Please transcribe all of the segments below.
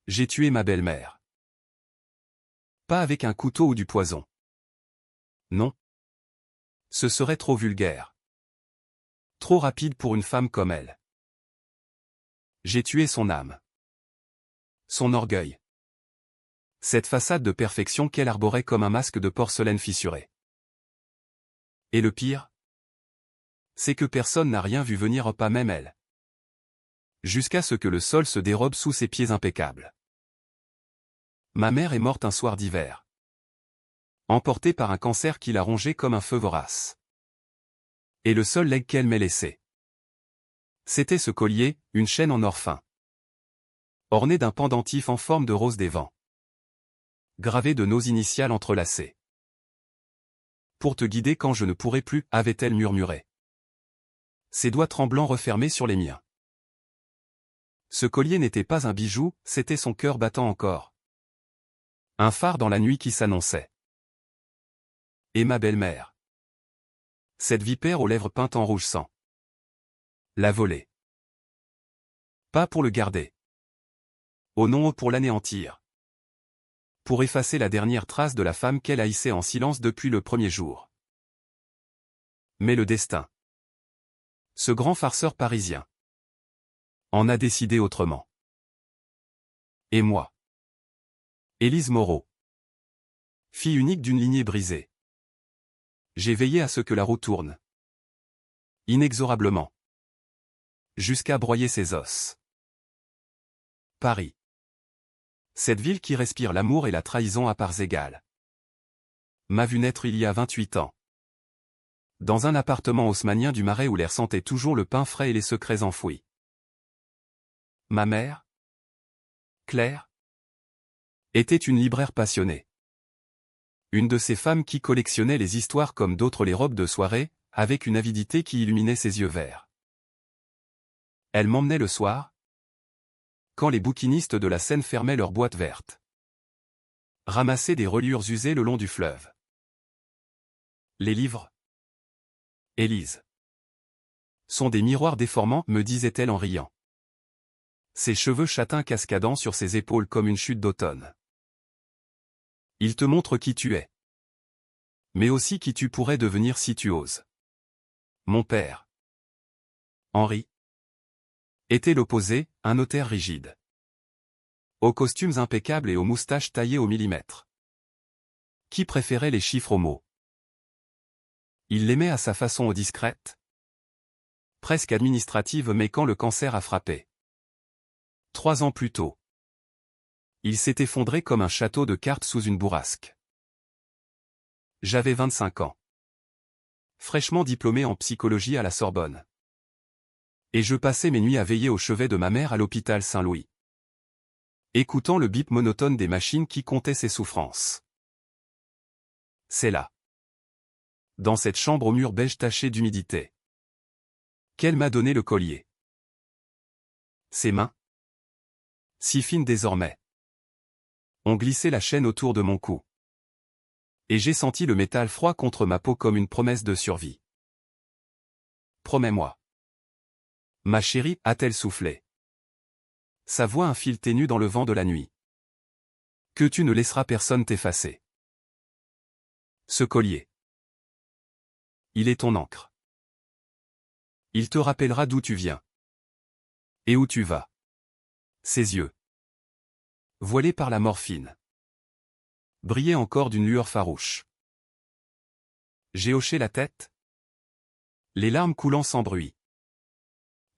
J'ai tué ma belle-mère. Pas avec un couteau ou du poison. Non. Ce serait trop vulgaire. Trop rapide pour une femme comme elle. J'ai tué son âme. Son orgueil. Cette façade de perfection qu'elle arborait comme un masque de porcelaine fissuré. Et le pire, c'est que personne n'a rien vu venir, pas même elle. Jusqu'à ce que le sol se dérobe sous ses pieds impeccables. Ma mère est morte un soir d'hiver. Emportée par un cancer qui l'a rongée comme un feu vorace. Et le seul legs qu'elle m'ait laissé, c'était ce collier, une chaîne en or fin. Ornée d'un pendentif en forme de rose des vents. Gravé de nos initiales entrelacées. Pour te guider quand je ne pourrai plus, avait-elle murmuré. Ses doigts tremblants refermés sur les miens. Ce collier n'était pas un bijou, c'était son cœur battant encore. Un phare dans la nuit qui s'annonçait. Et ma belle-mère. Cette vipère aux lèvres peintes en rouge sang. La voler. Pas pour le garder. Oh non, pour l'anéantir. Pour effacer la dernière trace de la femme qu'elle haïssait en silence depuis le premier jour. Mais le destin. Ce grand farceur parisien. En a décidé autrement. Et moi. Élise Moreau. Fille unique d'une lignée brisée. J'ai veillé à ce que la roue tourne. Inexorablement. Jusqu'à broyer ses os. Paris. Cette ville qui respire l'amour et la trahison à parts égales. M'a vu naître il y a 28 ans. Dans un appartement haussmannien du Marais où l'air sentait toujours le pain frais et les secrets enfouis. Ma mère, Claire, était une libraire passionnée. Une de ces femmes qui collectionnait les histoires comme d'autres les robes de soirée, avec une avidité qui illuminait ses yeux verts. Elle m'emmenait le soir, quand les bouquinistes de la Seine fermaient leurs boîtes vertes. Ramasser des reliures usées le long du fleuve. Les livres, Élise, sont des miroirs déformants, me disait-elle en riant. Ses cheveux châtains cascadant sur ses épaules comme une chute d'automne. Ils te montrent qui tu es. Mais aussi qui tu pourrais devenir si tu oses. Mon père, Henri, était l'opposé, un notaire rigide. Aux costumes impeccables et aux moustaches taillées au millimètre. Qui préférait les chiffres aux mots. Il l'aimait à sa façon discrète. Presque administrative, mais quand le cancer a frappé. 3 ans plus tôt. Il s'est effondré comme un château de cartes sous une bourrasque. J'avais 25 ans. Fraîchement diplômé en psychologie à la Sorbonne. Et je passais mes nuits à veiller au chevet de ma mère à l'hôpital Saint-Louis. Écoutant le bip monotone des machines qui comptaient ses souffrances. C'est là. Dans cette chambre au mur beige taché d'humidité. Qu'elle m'a donné le collier. Ses mains, si fines désormais, ont glissé la chaîne autour de mon cou. Et j'ai senti le métal froid contre ma peau comme une promesse de survie. Promets-moi. Ma chérie, a-t-elle soufflé. Sa voix un fil ténu dans le vent de la nuit. Que tu ne laisseras personne t'effacer. Ce collier. Il est ton encre. Il te rappellera d'où tu viens. Et où tu vas. Ses yeux. Voilés par la morphine. Brillaient encore d'une lueur farouche. J'ai hoché la tête. Les larmes coulant sans bruit.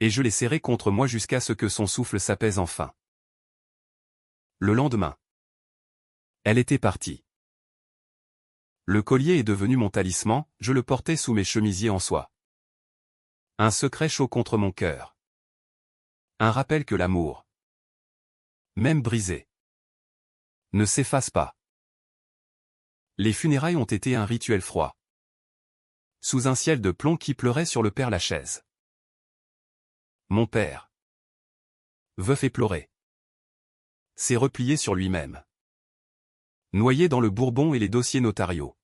Et je l'ai serré contre moi jusqu'à ce que son souffle s'apaise enfin. Le lendemain. Elle était partie. Le collier est devenu mon talisman, je le portais sous mes chemisiers en soie. Un secret chaud contre mon cœur. Un rappel que l'amour, même brisé, ne s'efface pas. Les funérailles ont été un rituel froid. Sous un ciel de plomb qui pleurait sur le Père-Lachaise. Mon père, veuf éploré, s'est replié sur lui-même. Noyé dans le Bourbon et les dossiers notariaux.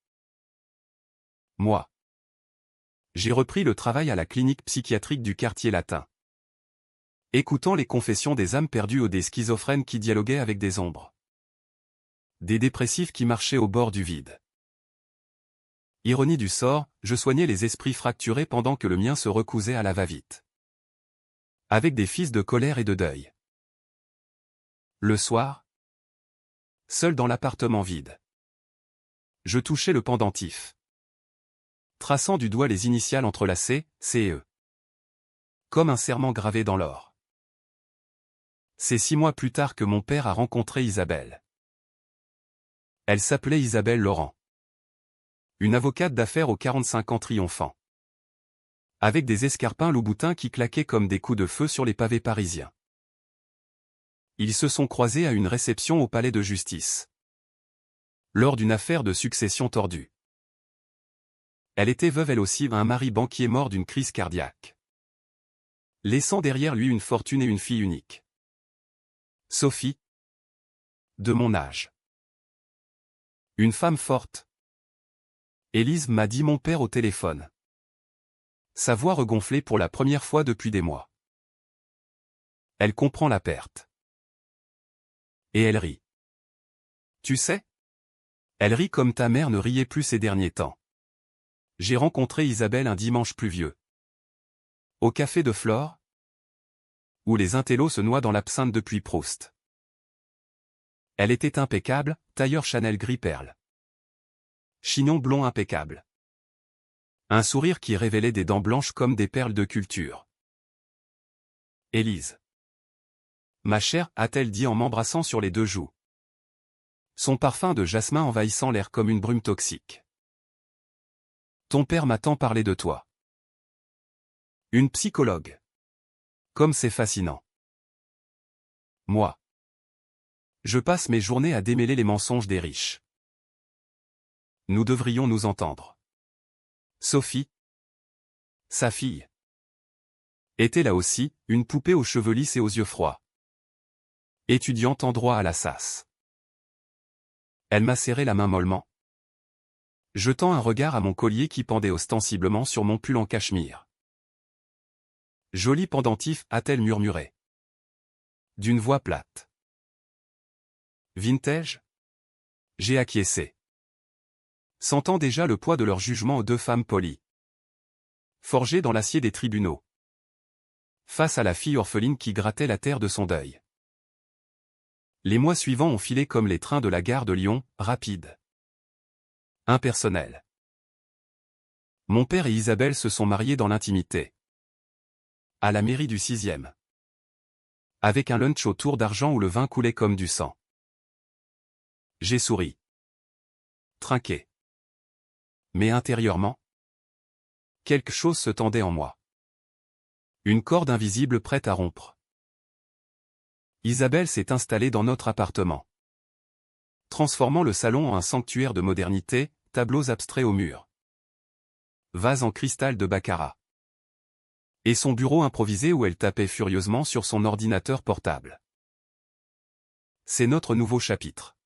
Moi, j'ai repris le travail à la clinique psychiatrique du quartier latin. Écoutant les confessions des âmes perdues ou des schizophrènes qui dialoguaient avec des ombres. Des dépressifs qui marchaient au bord du vide. Ironie du sort, je soignais les esprits fracturés pendant que le mien se recousait à la va-vite. Avec des fils de colère et de deuil. Le soir, seul dans l'appartement vide, je touchais le pendentif, traçant du doigt les initiales entrelacées, C et E. Comme un serment gravé dans l'or. C'est 6 mois plus tard que mon père a rencontré Isabelle. Elle s'appelait Isabelle Laurent. Une avocate d'affaires aux 45 ans triomphant. Avec des escarpins loup-boutins qui claquaient comme des coups de feu sur les pavés parisiens. Ils se sont croisés à une réception au palais de justice. Lors d'une affaire de succession tordue. Elle était veuve elle aussi, un mari banquier mort d'une crise cardiaque. Laissant derrière lui une fortune et une fille unique. Sophie. De mon âge. Une femme forte. Élise m'a dit mon père au téléphone. Sa voix regonflée pour la première fois depuis des mois. Elle comprend la perte. Et elle rit. Tu sais? Elle rit comme ta mère ne riait plus ces derniers temps. J'ai rencontré Isabelle un dimanche pluvieux. Au café de Flore, où les intellos se noient dans l'absinthe depuis Proust. Elle était impeccable, tailleur Chanel gris perle. Chignon blond impeccable. Un sourire qui révélait des dents blanches comme des perles de culture. Élise. Ma chère, a-t-elle dit en m'embrassant sur les 2 joues. Son parfum de jasmin envahissant l'air comme une brume toxique. Ton père m'a tant parlé de toi. Une psychologue. Comme c'est fascinant. Moi. Je passe mes journées à démêler les mensonges des riches. Nous devrions nous entendre. Sophie. Sa fille. Était là aussi, une poupée aux cheveux lisses et aux yeux froids. Étudiante en droit à la SAS. Elle m'a serré la main mollement. Jetant un regard à mon collier qui pendait ostensiblement sur mon pull en cachemire. Joli pendentif, a-t-elle murmuré. D'une voix plate. Vintage? J'ai acquiescé. Sentant déjà le poids de leur jugement aux 2 femmes polies. Forgées dans l'acier des tribunaux. Face à la fille orpheline qui grattait la terre de son deuil. Les mois suivants ont filé comme les trains de la gare de Lyon, rapides. Impersonnels. Mon père et Isabelle se sont mariés dans l'intimité. À la mairie du 6e. Avec un lunch autour d'argent où le vin coulait comme du sang. J'ai souri. Trinqué. Mais intérieurement, quelque chose se tendait en moi. Une corde invisible prête à rompre. Isabelle s'est installée dans notre appartement. Transformant le salon en un sanctuaire de modernité, tableaux abstraits au mur. Vase en cristal de baccarat. Et son bureau improvisé où elle tapait furieusement sur son ordinateur portable. C'est notre nouveau chapitre.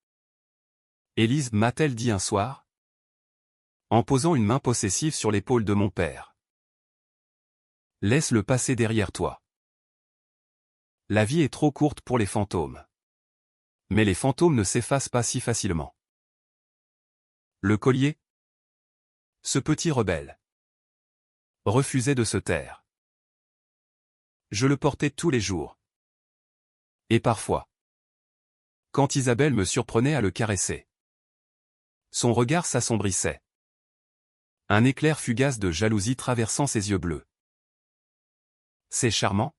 Élise m'a-t-elle dit un soir, en posant une main possessive sur l'épaule de mon père. Laisse le passé derrière toi. La vie est trop courte pour les fantômes. Mais les fantômes ne s'effacent pas si facilement. Le collier? Ce petit rebelle refusait de se taire. Je le portais tous les jours. Et parfois, quand Isabelle me surprenait à le caresser, son regard s'assombrissait. Un éclair fugace de jalousie traversant ses yeux bleus. C'est charmant.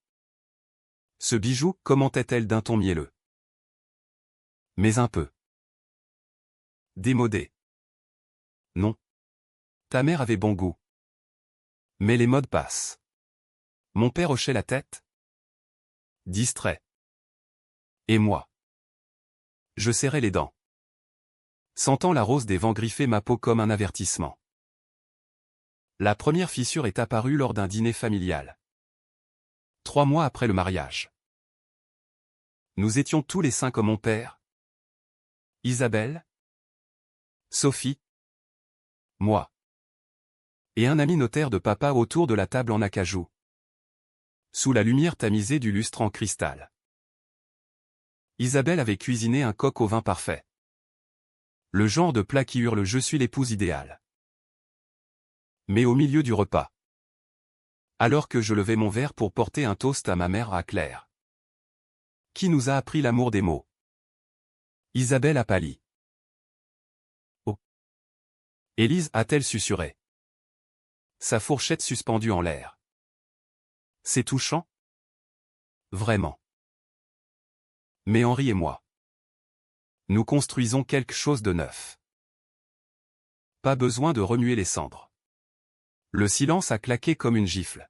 Ce bijou, commentait-elle d'un ton mielleux. Mais un peu démodé. Non. Ta mère avait bon goût. Mais les modes passent. Mon père hochait la tête. Distrait. Et moi. Je serrais les dents. Sentant la rose des vents griffer ma peau comme un avertissement. La première fissure est apparue lors d'un dîner familial. 3 mois après le mariage. Nous étions tous les 5 comme mon père. Isabelle. Sophie. Moi. Et un ami notaire de papa autour de la table en acajou. sous la lumière tamisée du lustre en cristal. Isabelle avait cuisiné un coq au vin parfait. Le genre de plat qui hurle « Je suis l'épouse idéale ». Mais au milieu du repas, alors que je levais mon verre pour porter un toast à ma mère à Claire. Qui nous a appris l'amour des mots? Isabelle a pâli. Oh! Élise a-t-elle susurré, sa fourchette suspendue en l'air. C'est touchant? Vraiment. Mais Henri et moi, nous construisons quelque chose de neuf. Pas besoin de remuer les cendres. Le silence a claqué comme une gifle.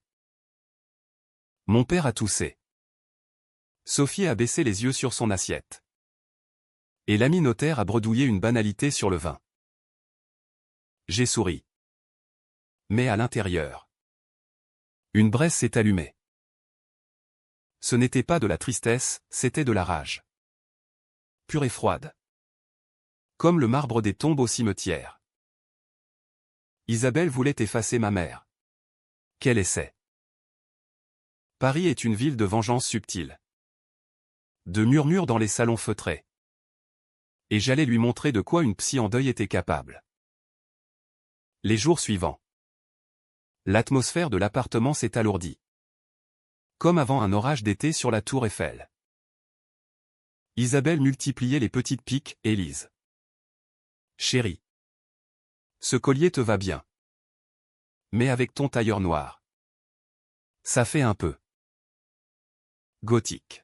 Mon père a toussé. Sophie a baissé les yeux sur son assiette. Et l'ami notaire a bredouillé une banalité sur le vin. J'ai souri. Mais à l'intérieur, une braise s'est allumée. Ce n'était pas de la tristesse, c'était de la rage. Pure et froide. Comme le marbre des tombes au cimetière. Isabelle voulait effacer ma mère. Quel essai! Paris est une ville de vengeance subtile. De murmures dans les salons feutrés. Et j'allais lui montrer de quoi une psy en deuil était capable. Les jours suivants, l'atmosphère de l'appartement s'est alourdie. Comme avant un orage d'été sur la tour Eiffel. Isabelle multipliait les petites piques, Élise. Chérie. Ce collier te va bien. Mais avec ton tailleur noir. Ça fait un peu gothique.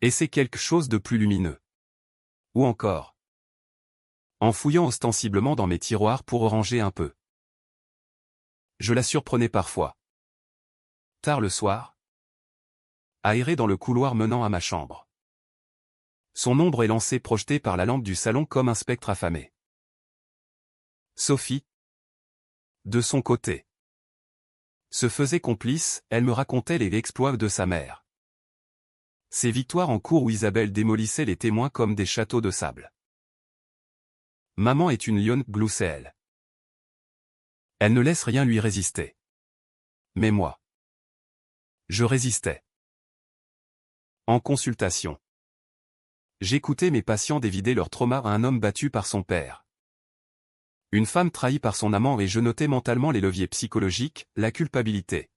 Et c'est quelque chose de plus lumineux. Ou encore, en fouillant ostensiblement dans mes tiroirs pour ranger un peu. Je la surprenais parfois. Tard le soir, aérée dans le couloir menant à ma chambre. Son ombre élancée projetée par la lampe du salon comme un spectre affamé. Sophie, de son côté, se faisait complice, elle me racontait les exploits de sa mère. Ses victoires en cour où Isabelle démolissait les témoins comme des châteaux de sable. Maman est une lionne, gloussait-elle. Elle ne laisse rien lui résister. Mais moi, je résistais. En consultation, j'écoutais mes patients dévider leur trauma à un homme battu par son père. Une femme trahie par son amant et je notais mentalement les leviers psychologiques, la culpabilité.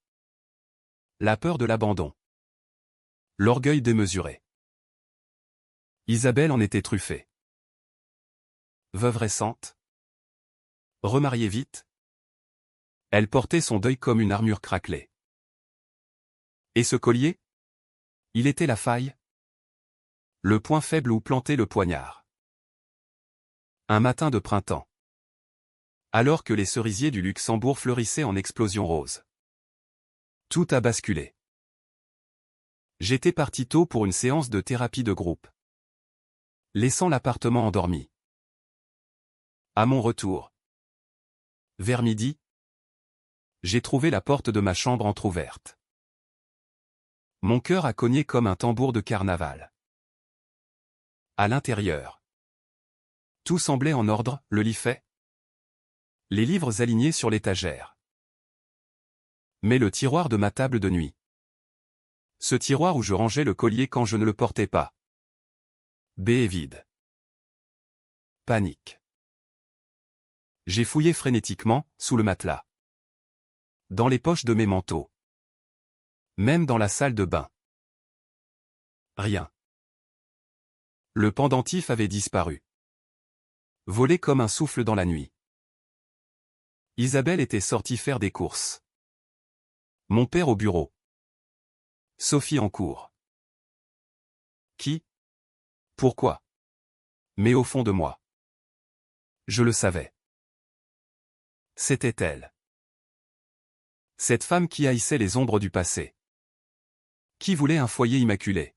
La peur de l'abandon. L'orgueil démesuré. Isabelle en était truffée. Veuve récente. Remariée vite. Elle portait son deuil comme une armure craquelée. Et ce collier? Il était la faille. Le point faible où planter le poignard. Un matin de printemps. Alors que les cerisiers du Luxembourg fleurissaient en explosions roses. Tout a basculé. J'étais parti tôt pour une séance de thérapie de groupe. Laissant l'appartement endormi. À mon retour, vers midi, j'ai trouvé la porte de ma chambre entr'ouverte. Mon cœur a cogné comme un tambour de carnaval. À l'intérieur, tout semblait en ordre, le lit fait, les livres alignés sur l'étagère. Mais le tiroir de ma table de nuit. Ce tiroir où je rangeais le collier quand je ne le portais pas. B est vide. Panique. J'ai fouillé frénétiquement, sous le matelas. Dans les poches de mes manteaux. Même dans la salle de bain. Rien. Le pendentif avait disparu. Volé comme un souffle dans la nuit. Isabelle était sortie faire des courses. Mon père au bureau. Sophie en cours. Qui? Pourquoi? Mais au fond de moi, je le savais. C'était elle. Cette femme qui haïssait les ombres du passé. Qui voulait un foyer immaculé.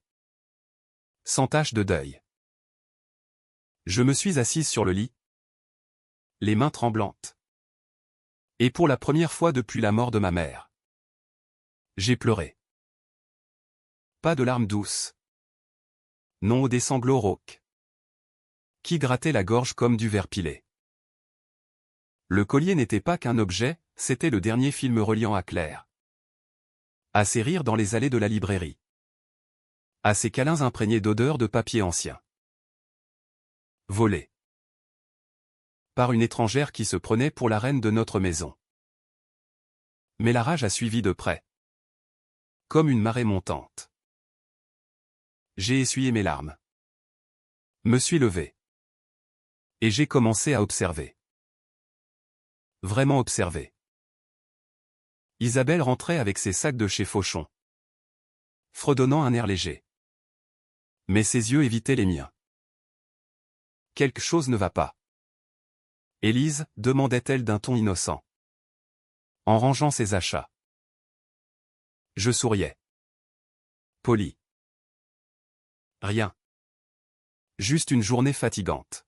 Sans tache de deuil. Je me suis assise sur le lit. Les mains tremblantes. Et pour la première fois depuis la mort de ma mère. J'ai pleuré. Pas de larmes douces. Non, des sanglots rauques. Qui grattaient la gorge comme du verre pilé. Le collier n'était pas qu'un objet, c'était le dernier film reliant à Claire. À ses rires dans les allées de la librairie. À ses câlins imprégnés d'odeurs de papier ancien. Volé. Par une étrangère qui se prenait pour la reine de notre maison. Mais la rage a suivi de près. Comme une marée montante. J'ai essuyé mes larmes. Me suis levé. Et j'ai commencé à observer. Vraiment observer. Isabelle rentrait avec ses sacs de chez Fauchon. Fredonnant un air léger. Mais ses yeux évitaient les miens. Quelque chose ne va pas. Élise, demandait-elle d'un ton innocent. En rangeant ses achats. Je souriais. Poli. Rien. Juste une journée fatigante.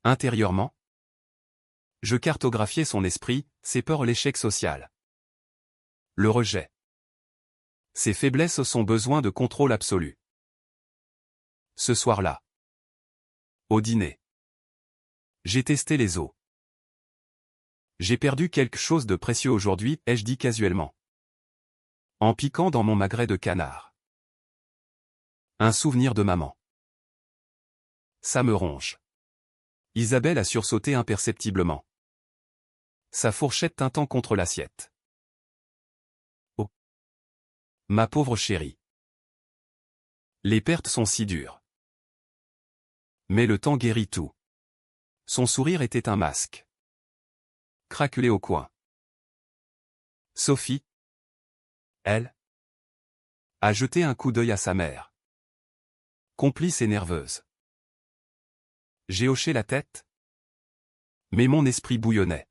Intérieurement, je cartographiais son esprit, ses peurs, l'échec social. Le rejet. Ses faiblesses, son besoin de contrôle absolu. Ce soir-là. Au dîner. J'ai testé les os. J'ai perdu quelque chose de précieux aujourd'hui, ai-je dit casuellement. En piquant dans mon magret de canard. Un souvenir de maman. Ça me ronge. Isabelle a sursauté imperceptiblement. Sa fourchette tintant contre l'assiette. Oh. Ma pauvre chérie. Les pertes sont si dures. Mais le temps guérit tout. Son sourire était un masque. Craquelé au coin. Sophie. Elle. A jeté un coup d'œil à sa mère. Complice et nerveuse. J'ai hoché la tête. Mais mon esprit bouillonnait.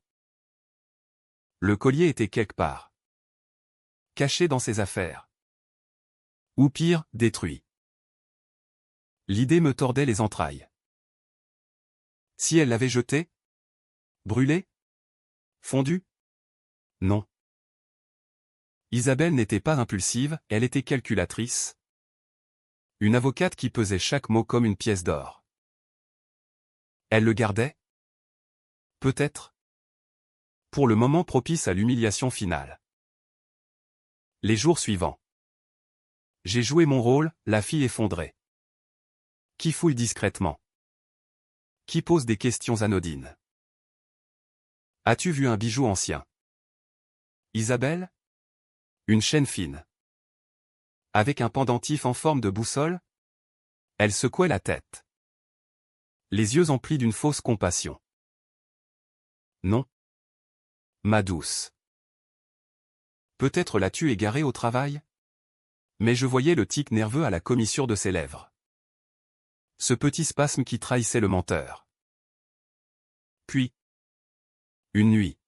Le collier était quelque part. Caché dans ses affaires. Ou pire, détruit. L'idée me tordait les entrailles. Si elle l'avait jeté? Brûlé? Fondu? Non. Isabelle n'était pas impulsive, elle était calculatrice. Une avocate qui pesait chaque mot comme une pièce d'or. Elle le gardait? Peut-être. Pour le moment propice à l'humiliation finale. Les jours suivants. J'ai joué mon rôle, la fille effondrée. Qui fouille discrètement. Qui pose des questions anodines. As-tu vu un bijou ancien? Isabelle? Une chaîne fine. Avec un pendentif en forme de boussole? Elle secouait la tête. Les yeux emplis d'une fausse compassion. Non. Ma douce. Peut-être l'as-tu égarée au travail? Mais je voyais le tic nerveux à la commissure de ses lèvres. Ce petit spasme qui trahissait le menteur. Puis, une nuit.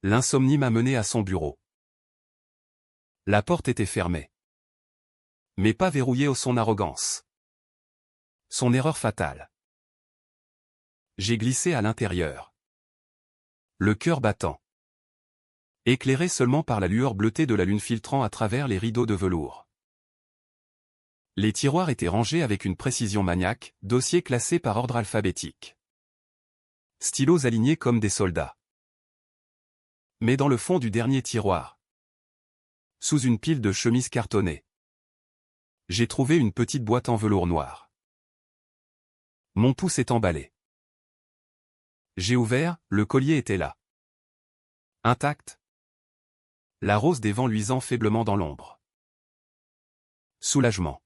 L'insomnie m'a mené à son bureau. La porte était fermée. Mais pas verrouillée au son arrogance. Son erreur fatale. J'ai glissé à l'intérieur. Le cœur battant. Éclairé seulement par la lueur bleutée de la lune filtrant à travers les rideaux de velours. Les tiroirs étaient rangés avec une précision maniaque, dossiers classés par ordre alphabétique. Stylos alignés comme des soldats. Mais dans le fond du dernier tiroir, sous une pile de chemises cartonnées, j'ai trouvé une petite boîte en velours noir. Mon pouce est emballé. J'ai ouvert, le collier était là. Intact. La rose des vents luisant faiblement dans l'ombre. Soulagement.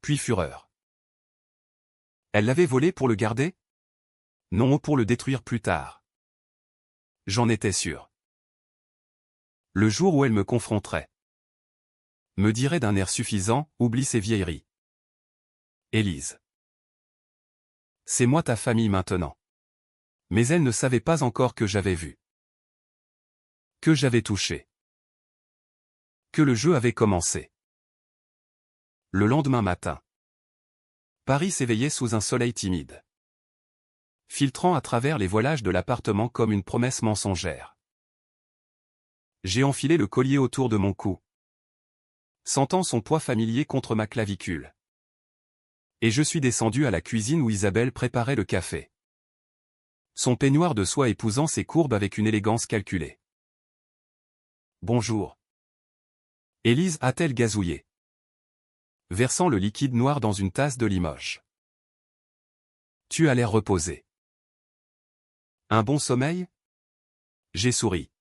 Puis fureur. Elle l'avait volé pour le garder? Non, pour le détruire plus tard. J'en étais sûr. Le jour où elle me confronterait. Me dirait d'un air suffisant, oublie ces vieilleries. Élise. C'est moi ta famille maintenant. Mais elle ne savait pas encore que j'avais vu. Que j'avais touché. Que le jeu avait commencé. Le lendemain matin. Paris s'éveillait sous un soleil timide. Filtrant à travers les voilages de l'appartement comme une promesse mensongère. J'ai enfilé le collier autour de mon cou. Sentant son poids familier contre ma clavicule. Et je suis descendu à la cuisine où Isabelle préparait le café. Son peignoir de soie épousant ses courbes avec une élégance calculée. Bonjour. Élise a-t-elle gazouillé, versant le liquide noir dans une tasse de Limoges. Tu as l'air reposé. Un bon sommeil? J'ai souri,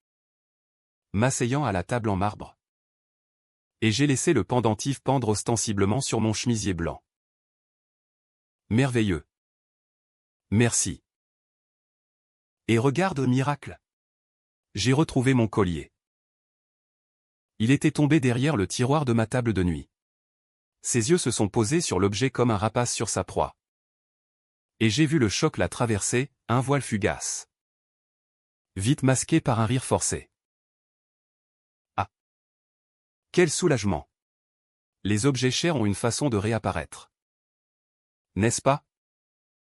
m'asseyant à la table en marbre. Et j'ai laissé le pendentif pendre ostensiblement sur mon chemisier blanc. Merveilleux. Merci. Et regarde au miracle. J'ai retrouvé mon collier. Il était tombé derrière le tiroir de ma table de nuit. Ses yeux se sont posés sur l'objet comme un rapace sur sa proie. Et j'ai vu le choc la traverser, un voile fugace. Vite masqué par un rire forcé. Ah! Quel soulagement! Les objets chers ont une façon de réapparaître. N'est-ce pas?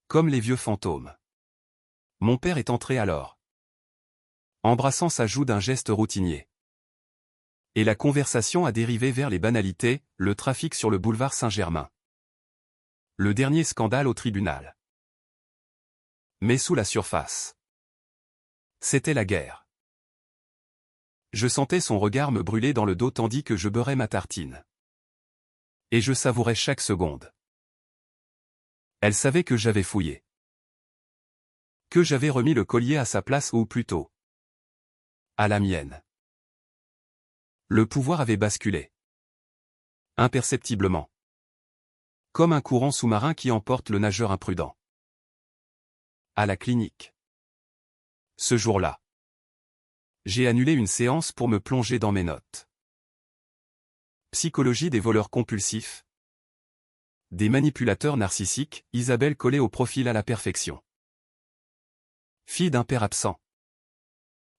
Comme les vieux fantômes. Mon père est entré alors, embrassant sa joue d'un geste routinier. Et la conversation a dérivé vers les banalités, le trafic sur le boulevard Saint-Germain. Le dernier scandale au tribunal. Mais sous la surface. C'était la guerre. Je sentais son regard me brûler dans le dos tandis que je beurrais ma tartine. Et je savourais chaque seconde. Elle savait que j'avais fouillé. Que j'avais remis le collier à sa place ou plutôt à la mienne. Le pouvoir avait basculé. Imperceptiblement. Comme un courant sous-marin qui emporte le nageur imprudent. À la clinique. Ce jour-là. J'ai annulé une séance pour me plonger dans mes notes. Psychologie des voleurs compulsifs. Des manipulateurs narcissiques, Isabelle collée au profil à la perfection. Fille d'un père absent.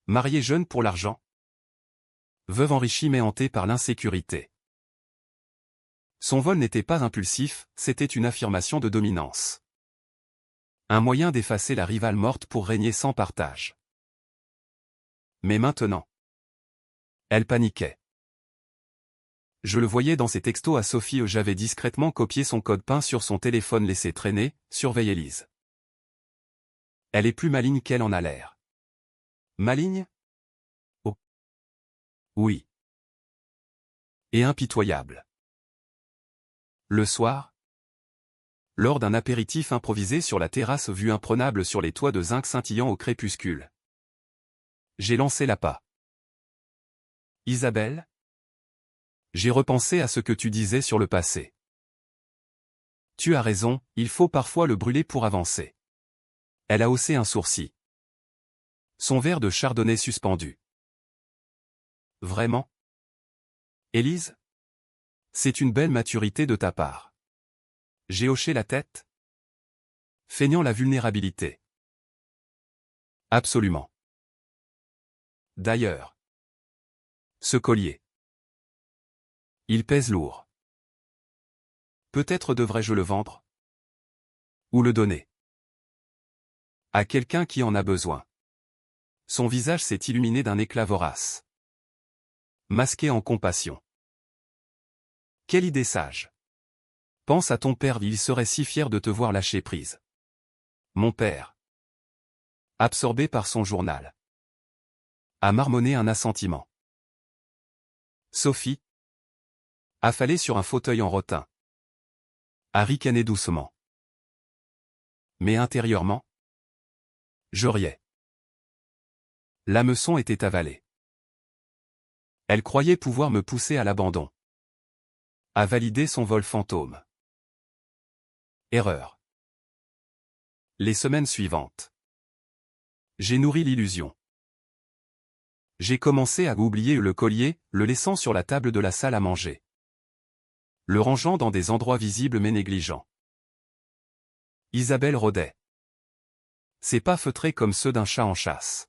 Mariée jeune pour l'argent. Veuve enrichie mais hantée par l'insécurité. Son vol n'était pas impulsif, c'était une affirmation de dominance. Un moyen d'effacer la rivale morte pour régner sans partage. Mais maintenant, elle paniquait. Je le voyais dans ses textos à Sophie où j'avais discrètement copié son code PIN sur son téléphone laissé traîner, surveille Élise. Elle est plus maligne qu'elle en a l'air. Maligne? Oh. Oui. Et impitoyable. Le soir, lors d'un apéritif improvisé sur la terrasse vue imprenable sur les toits de zinc scintillant au crépuscule, j'ai lancé l'appât. Isabelle? J'ai repensé à ce que tu disais sur le passé. Tu as raison, il faut parfois le brûler pour avancer. Elle a haussé un sourcil. Son verre de chardonnay suspendu. Vraiment? Élise? C'est une belle maturité de ta part. J'ai hoché la tête, feignant la vulnérabilité. Absolument. D'ailleurs, ce collier. Il pèse lourd. Peut-être devrais-je le vendre? Ou le donner? À quelqu'un qui en a besoin. Son visage s'est illuminé d'un éclat vorace. Masqué en compassion. Quelle idée sage. Pense à ton père, il serait si fier de te voir lâcher prise. Mon père. Absorbé par son journal. A marmonné un assentiment. Sophie. Affalée sur un fauteuil en rotin. A ricané doucement. Mais intérieurement, je riais. L'hameçon était avalé. Elle croyait pouvoir me pousser à l'abandon. À valider son vol fantôme. Erreur. Les semaines suivantes. J'ai nourri l'illusion. J'ai commencé à oublier le collier, le laissant sur la table de la salle à manger. Le rangeant dans des endroits visibles mais négligents. Isabelle rôdait. Ses pas feutrés comme ceux d'un chat en chasse.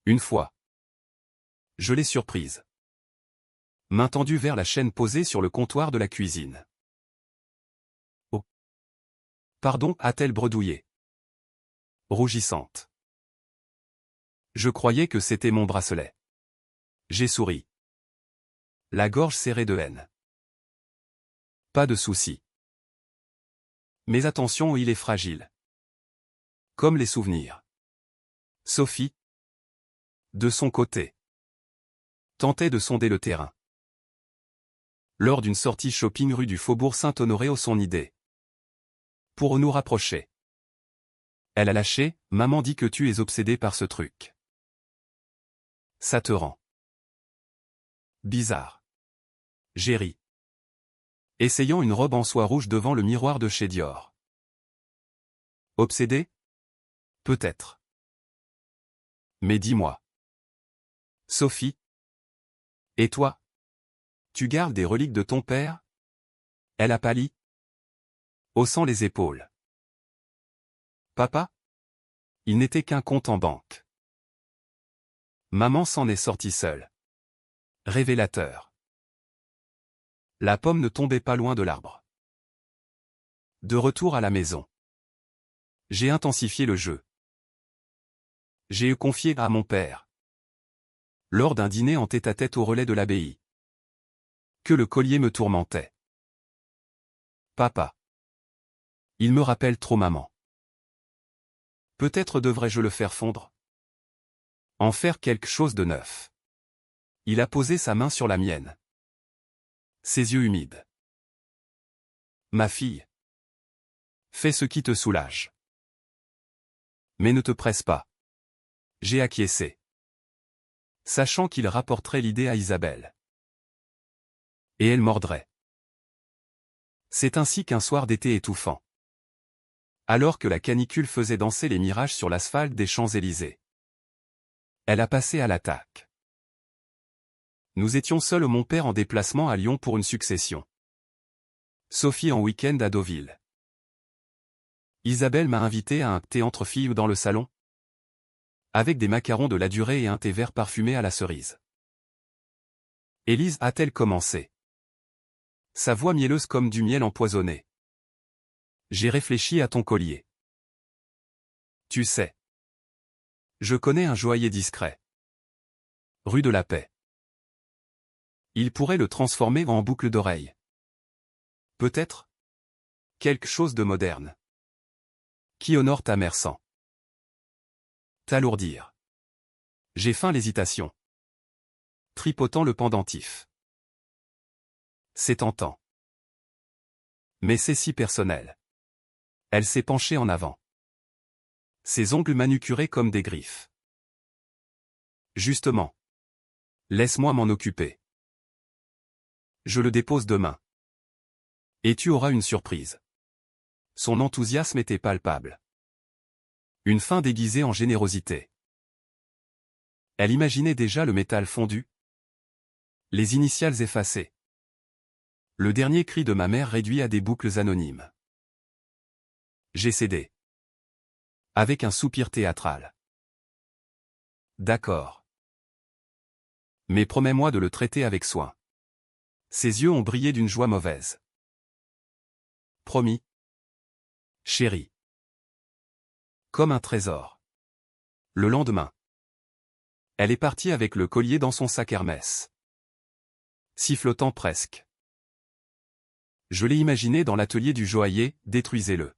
Une fois. Je l'ai surprise. Main tendue vers la chaîne posée sur le comptoir de la cuisine. Oh. Pardon, a-t-elle bredouillé. Rougissante. Je croyais que c'était mon bracelet. J'ai souri. La gorge serrée de haine. Pas de souci. Mais attention, il est fragile. Comme les souvenirs. Sophie. De son côté. tentait de sonder le terrain. Lors d'une sortie shopping rue du Faubourg Saint-Honoré au son idée. Pour nous rapprocher. Elle a lâché, maman dit que tu es obsédé par ce truc. Ça te rend bizarre. J'ai ri. Essayant une robe en soie rouge devant le miroir de chez Dior. Obsédé? Peut-être. Mais dis-moi. Sophie? Et toi? Tu gardes des reliques de ton père? Elle a pâli, haussant les épaules. Papa? Il n'était qu'un compte en banque. Maman s'en est sortie seule. Révélateur. La pomme ne tombait pas loin de l'arbre. De retour à la maison. J'ai intensifié le jeu. J'ai eu confié à mon père. Lors d'un dîner en tête-à-tête au relais de l'abbaye. Que le collier me tourmentait. Papa. Il me rappelle trop maman. Peut-être devrais-je le faire fondre? En faire quelque chose de neuf. Il a posé sa main sur la mienne. Ses yeux humides. Ma fille. Fais ce qui te soulage. Mais ne te presse pas. J'ai acquiescé. Sachant qu'il rapporterait l'idée à Isabelle. Et elle mordrait. C'est ainsi qu'un soir d'été étouffant. Alors que la canicule faisait danser les mirages sur l'asphalte des Champs-Élysées. Elle a passé à l'attaque. Nous étions seuls, mon père en déplacement à Lyon pour une succession. Sophie en week-end à Deauville. Isabelle m'a invité à un thé entre filles dans le salon. Avec des macarons de la durée et un thé vert parfumé à la cerise. Élise a-t-elle commencé? Sa voix mielleuse comme du miel empoisonné. J'ai réfléchi à ton collier. Tu sais. Je connais un joaillier discret. Rue de la Paix. Il pourrait le transformer en boucle d'oreille. Peut-être? Quelque chose de moderne. Qui honore ta mère sans t'alourdir. J'ai feint l'hésitation. Tripotant le pendentif. C'est tentant. Mais c'est si personnel. Elle s'est penchée en avant. Ses ongles manucurés comme des griffes. Justement. Laisse-moi m'en occuper. Je le dépose demain. Et tu auras une surprise. Son enthousiasme était palpable. Une fin déguisée en générosité. Elle imaginait déjà le métal fondu. Les initiales effacées. Le dernier cri de ma mère réduit à des boucles anonymes. J'ai cédé. Avec un soupir théâtral. D'accord. Mais promets-moi de le traiter avec soin. Ses yeux ont brillé d'une joie mauvaise. Promis. Chérie. Comme un trésor. Le lendemain. Elle est partie avec le collier dans son sac Hermès. Sifflotant presque. Je l'ai imaginé dans l'atelier du joaillier, détruisez-le.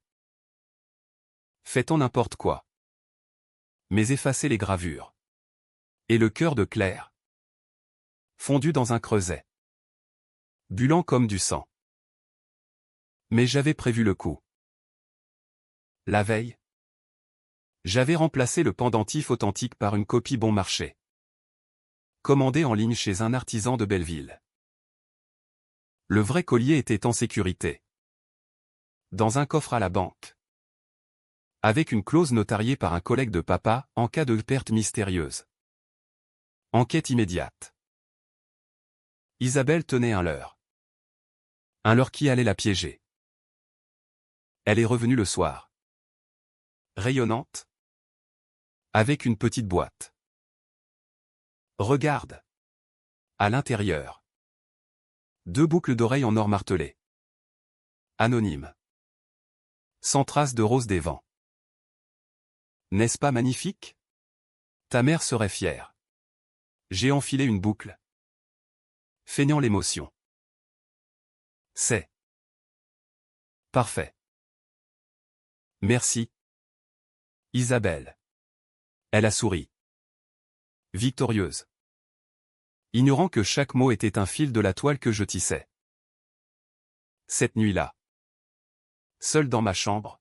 Faites-en n'importe quoi. Mais effacez les gravures. Et le cœur de Claire. Fondu dans un creuset. Bulant comme du sang. Mais j'avais prévu le coup. La veille. J'avais remplacé le pendentif authentique par une copie bon marché. Commandée en ligne chez un artisan de Belleville. Le vrai collier était en sécurité. Dans un coffre à la banque. Avec une clause notariée par un collègue de papa, en cas de perte mystérieuse. Enquête immédiate. Isabelle tenait un leurre. Un leurre qui allait la piéger. Elle est revenue le soir. Rayonnante. Avec une petite boîte. Regarde. À l'intérieur. 2 boucles d'oreilles en or martelées. Anonyme. Sans trace de rose des vents. N'est-ce pas magnifique? Ta mère serait fière. J'ai enfilé une boucle. Feignant l'émotion. C'est parfait. Merci. Isabelle. Elle a souri. Victorieuse. ignorant que chaque mot était un fil de la toile que je tissais. Cette nuit-là, seul dans ma chambre,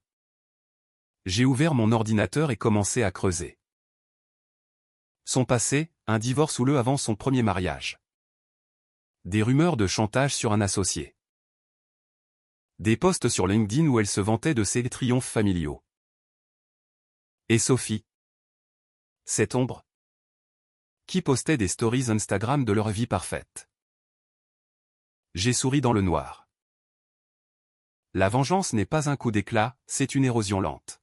j'ai ouvert mon ordinateur et commencé à creuser. Son passé, un divorce houleux avant son premier mariage. Des rumeurs de chantage sur un associé. Des posts sur LinkedIn où elle se vantait de ses triomphes familiaux. Et Sophie? Cette ombre? Qui postait des stories Instagram de leur vie parfaite. J'ai souri dans le noir. La vengeance n'est pas un coup d'éclat, c'est une érosion lente.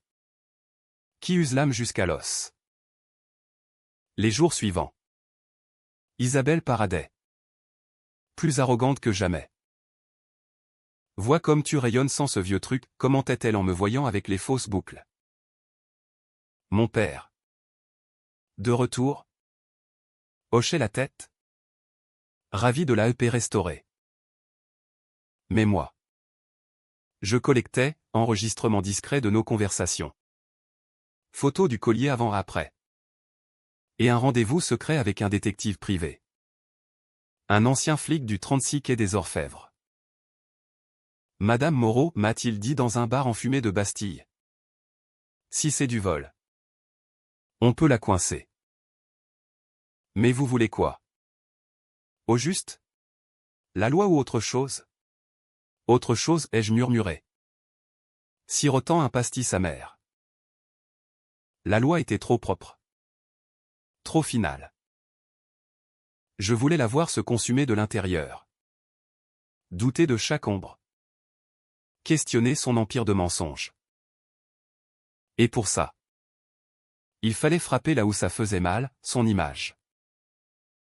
Qui use l'âme jusqu'à l'os. Les jours suivants. Isabelle Paraday. Plus arrogante que jamais. Vois comme tu rayonnes sans ce vieux truc, commentait-elle en me voyant avec les fausses boucles. Mon père. De retour. Hochait la tête. Ravi de la EP restaurée. Mais moi. Je collectais, enregistrement discret de nos conversations. Photos du collier avant-après. Et un rendez-vous secret avec un détective privé. Un ancien flic du 36 quai des Orfèvres. Madame Moreau, m'a-t-il dit dans un bar enfumé de Bastille. Si c'est du vol. On peut la coincer. Mais vous voulez quoi? Au juste? La loi ou autre chose? Autre chose, ai-je murmuré. Sirotant un pastis amer. La loi était trop propre. Trop finale. Je voulais la voir se consumer de l'intérieur. Douter de chaque ombre. Questionner son empire de mensonges. Et pour ça, il fallait frapper là où ça faisait mal, son image.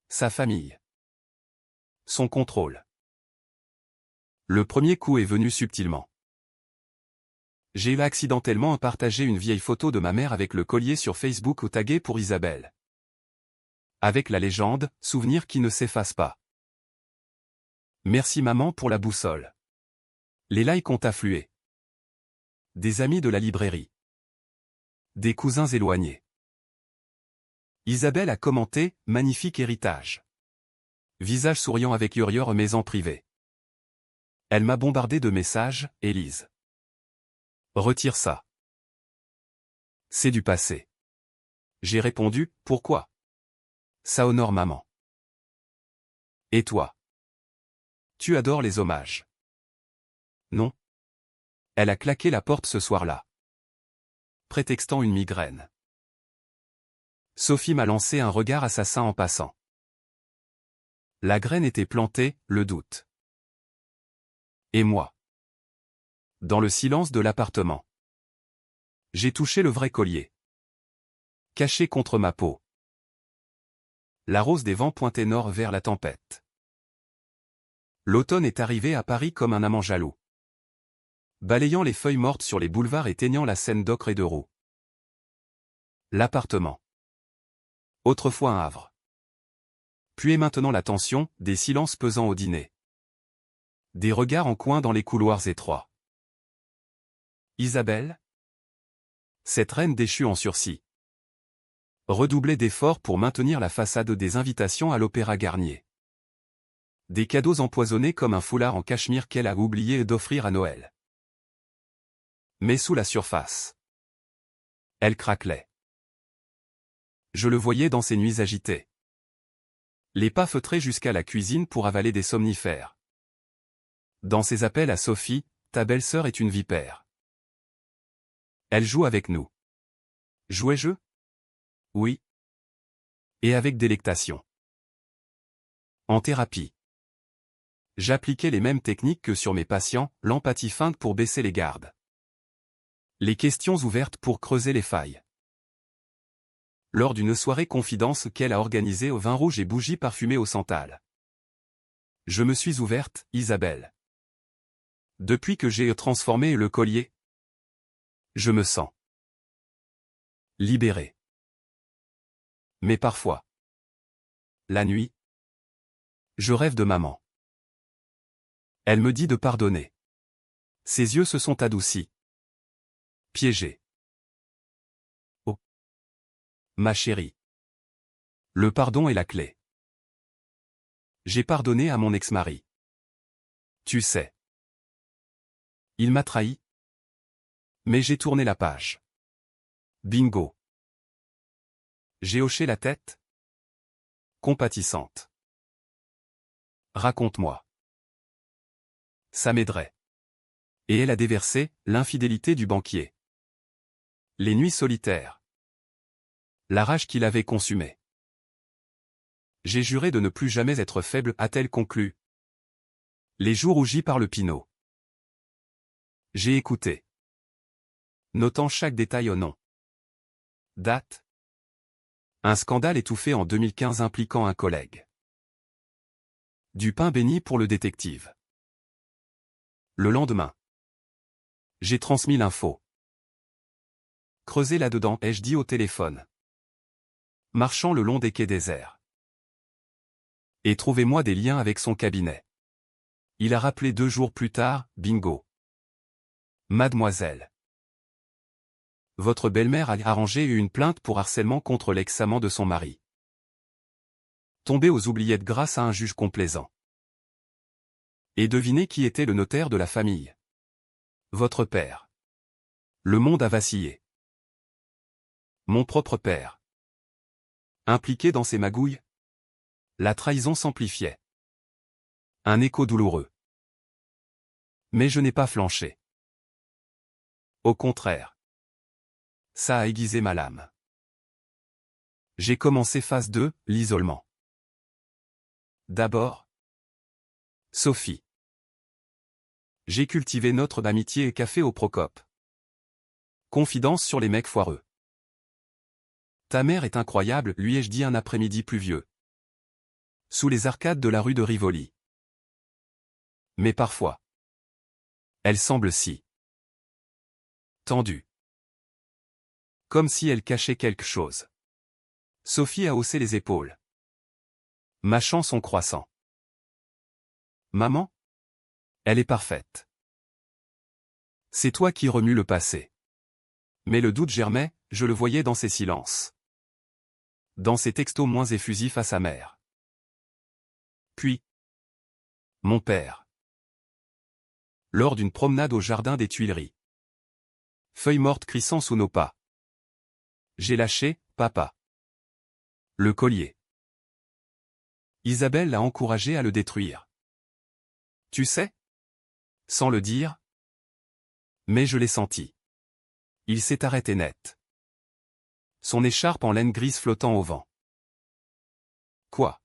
Sa famille. Son contrôle. Le premier coup est venu subtilement. J'ai eu accidentellement partagé une vieille photo de ma mère avec le collier sur Facebook ou tagué pour Isabelle. Avec la légende, souvenir qui ne s'efface pas. Merci maman pour la boussole. Les likes ont afflué. Des amis de la librairie. Des cousins éloignés. Isabelle a commenté, magnifique héritage. Visage souriant avec Urior mais en privé. Elle m'a bombardé de messages, Élise. Retire ça. C'est du passé. J'ai répondu, pourquoi? Ça honore maman. Et toi? Tu adores les hommages. Non. Elle a claqué la porte ce soir-là. Prétextant une migraine. Sophie m'a lancé un regard assassin en passant. La graine était plantée, le doute. Et moi? Dans le silence de l'appartement. J'ai touché le vrai collier. Caché contre ma peau. La rose des vents pointait nord vers la tempête. L'automne est arrivé à Paris comme un amant jaloux. Balayant les feuilles mortes sur les boulevards et teignant la scène d'ocre et de roux. L'appartement. Autrefois un havre. Puis et maintenant la tension, des silences pesants au dîner. Des regards en coin dans les couloirs étroits. Isabelle? Cette reine déchue en sursis. Redoublait d'efforts pour maintenir la façade des invitations à l'Opéra Garnier. Des cadeaux empoisonnés comme un foulard en cachemire qu'elle a oublié d'offrir à Noël. Mais sous la surface. Elle craquelait. Je le voyais dans ses nuits agitées. Les pas feutrés jusqu'à la cuisine pour avaler des somnifères. Dans ses appels à Sophie, ta belle-sœur est une vipère. Elle joue avec nous. Jouais-je? Oui. Et avec délectation. En thérapie. J'appliquais les mêmes techniques que sur mes patients, l'empathie feinte pour baisser les gardes. Les questions ouvertes pour creuser les failles. Lors d'une soirée confidence qu'elle a organisée au vin rouge et bougies parfumées au santal. Je me suis ouverte, Isabelle. Depuis que j'ai transformé le collier, je me sens libéré. Mais parfois, la nuit, je rêve de maman. Elle me dit de pardonner. Ses yeux se sont adoucis. Piégés. Oh. Ma chérie. Le pardon est la clé. J'ai pardonné à mon ex-mari. Tu sais. Il m'a trahi. Mais j'ai tourné la page. Bingo. J'ai hoché la tête. Compatissante. Raconte-moi. Ça m'aiderait. Et elle a déversé l'infidélité du banquier. Les nuits solitaires. La rage qu'il avait consumée. J'ai juré de ne plus jamais être faible, a-t-elle conclu. Les joues rougies par le pinot. J'ai écouté. Notant chaque détail au nom. Date. Un scandale étouffé en 2015 impliquant un collègue. Du pain béni pour le détective. Le lendemain. J'ai transmis l'info. Creusez là-dedans, ai-je dit au téléphone. Marchant le long des quais déserts. Et trouvez-moi des liens avec son cabinet. Il a rappelé 2 jours plus tard, bingo. Mademoiselle. Votre belle-mère a arrangé une plainte pour harcèlement contre l'ex-amant de son mari. Tombé aux oubliettes grâce à un juge complaisant. Et devinez qui était le notaire de la famille. Votre père. Le monde a vacillé. Mon propre père. Impliqué dans ces magouilles. La trahison s'amplifiait. Un écho douloureux. Mais je n'ai pas flanché. Au contraire. Ça a aiguisé ma lame. J'ai commencé phase 2, l'isolement. D'abord. Sophie. J'ai cultivé notre amitié et café au Procope. Confidence sur les mecs foireux. Ta mère est incroyable, lui ai-je dit un après-midi pluvieux. Sous les arcades de la rue de Rivoli. Mais parfois. Elle semble si tendue. Comme si elle cachait quelque chose. Sophie a haussé les épaules. Mâchant son croissant. Maman? Elle est parfaite. C'est toi qui remues le passé. Mais le doute germait, je le voyais dans ses silences. Dans ses textos moins effusifs à sa mère. Puis. Mon père. Lors d'une promenade au jardin des Tuileries. Feuilles mortes crissant sous nos pas. J'ai lâché, papa. Le collier. Isabelle l'a encouragé à le détruire. Tu sais? Sans le dire. Mais je l'ai senti. Il s'est arrêté net. Son écharpe en laine grise flottant au vent. Quoi?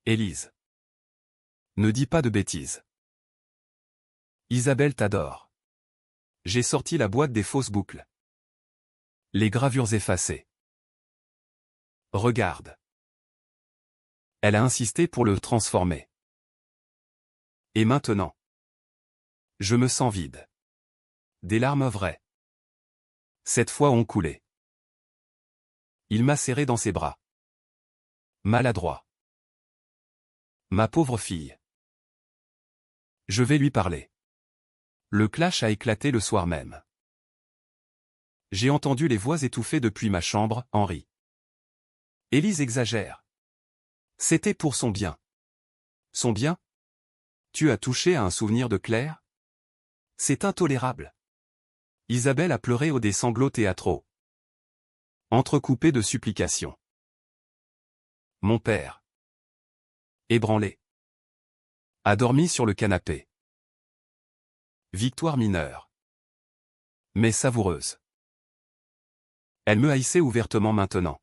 Élise. Ne dis pas de bêtises. Isabelle t'adore. J'ai sorti la boîte des fausses boucles. Les gravures effacées. Regarde. Elle a insisté pour le transformer. Et maintenant? Je me sens vide. Des larmes vraies. Cette fois ont coulé. Il m'a serré dans ses bras. Maladroit. Ma pauvre fille. Je vais lui parler. Le clash a éclaté le soir même. J'ai entendu les voix étouffées depuis ma chambre, Henri. Élise exagère. C'était pour son bien. Son bien? Tu as touché à un souvenir de Claire? C'est intolérable. Isabelle a pleuré au des sanglots théâtraux. Entrecoupés de supplications. Mon père. Ébranlé. A dormi sur le canapé. Victoire mineure. Mais savoureuse. Elle me haïssait ouvertement maintenant.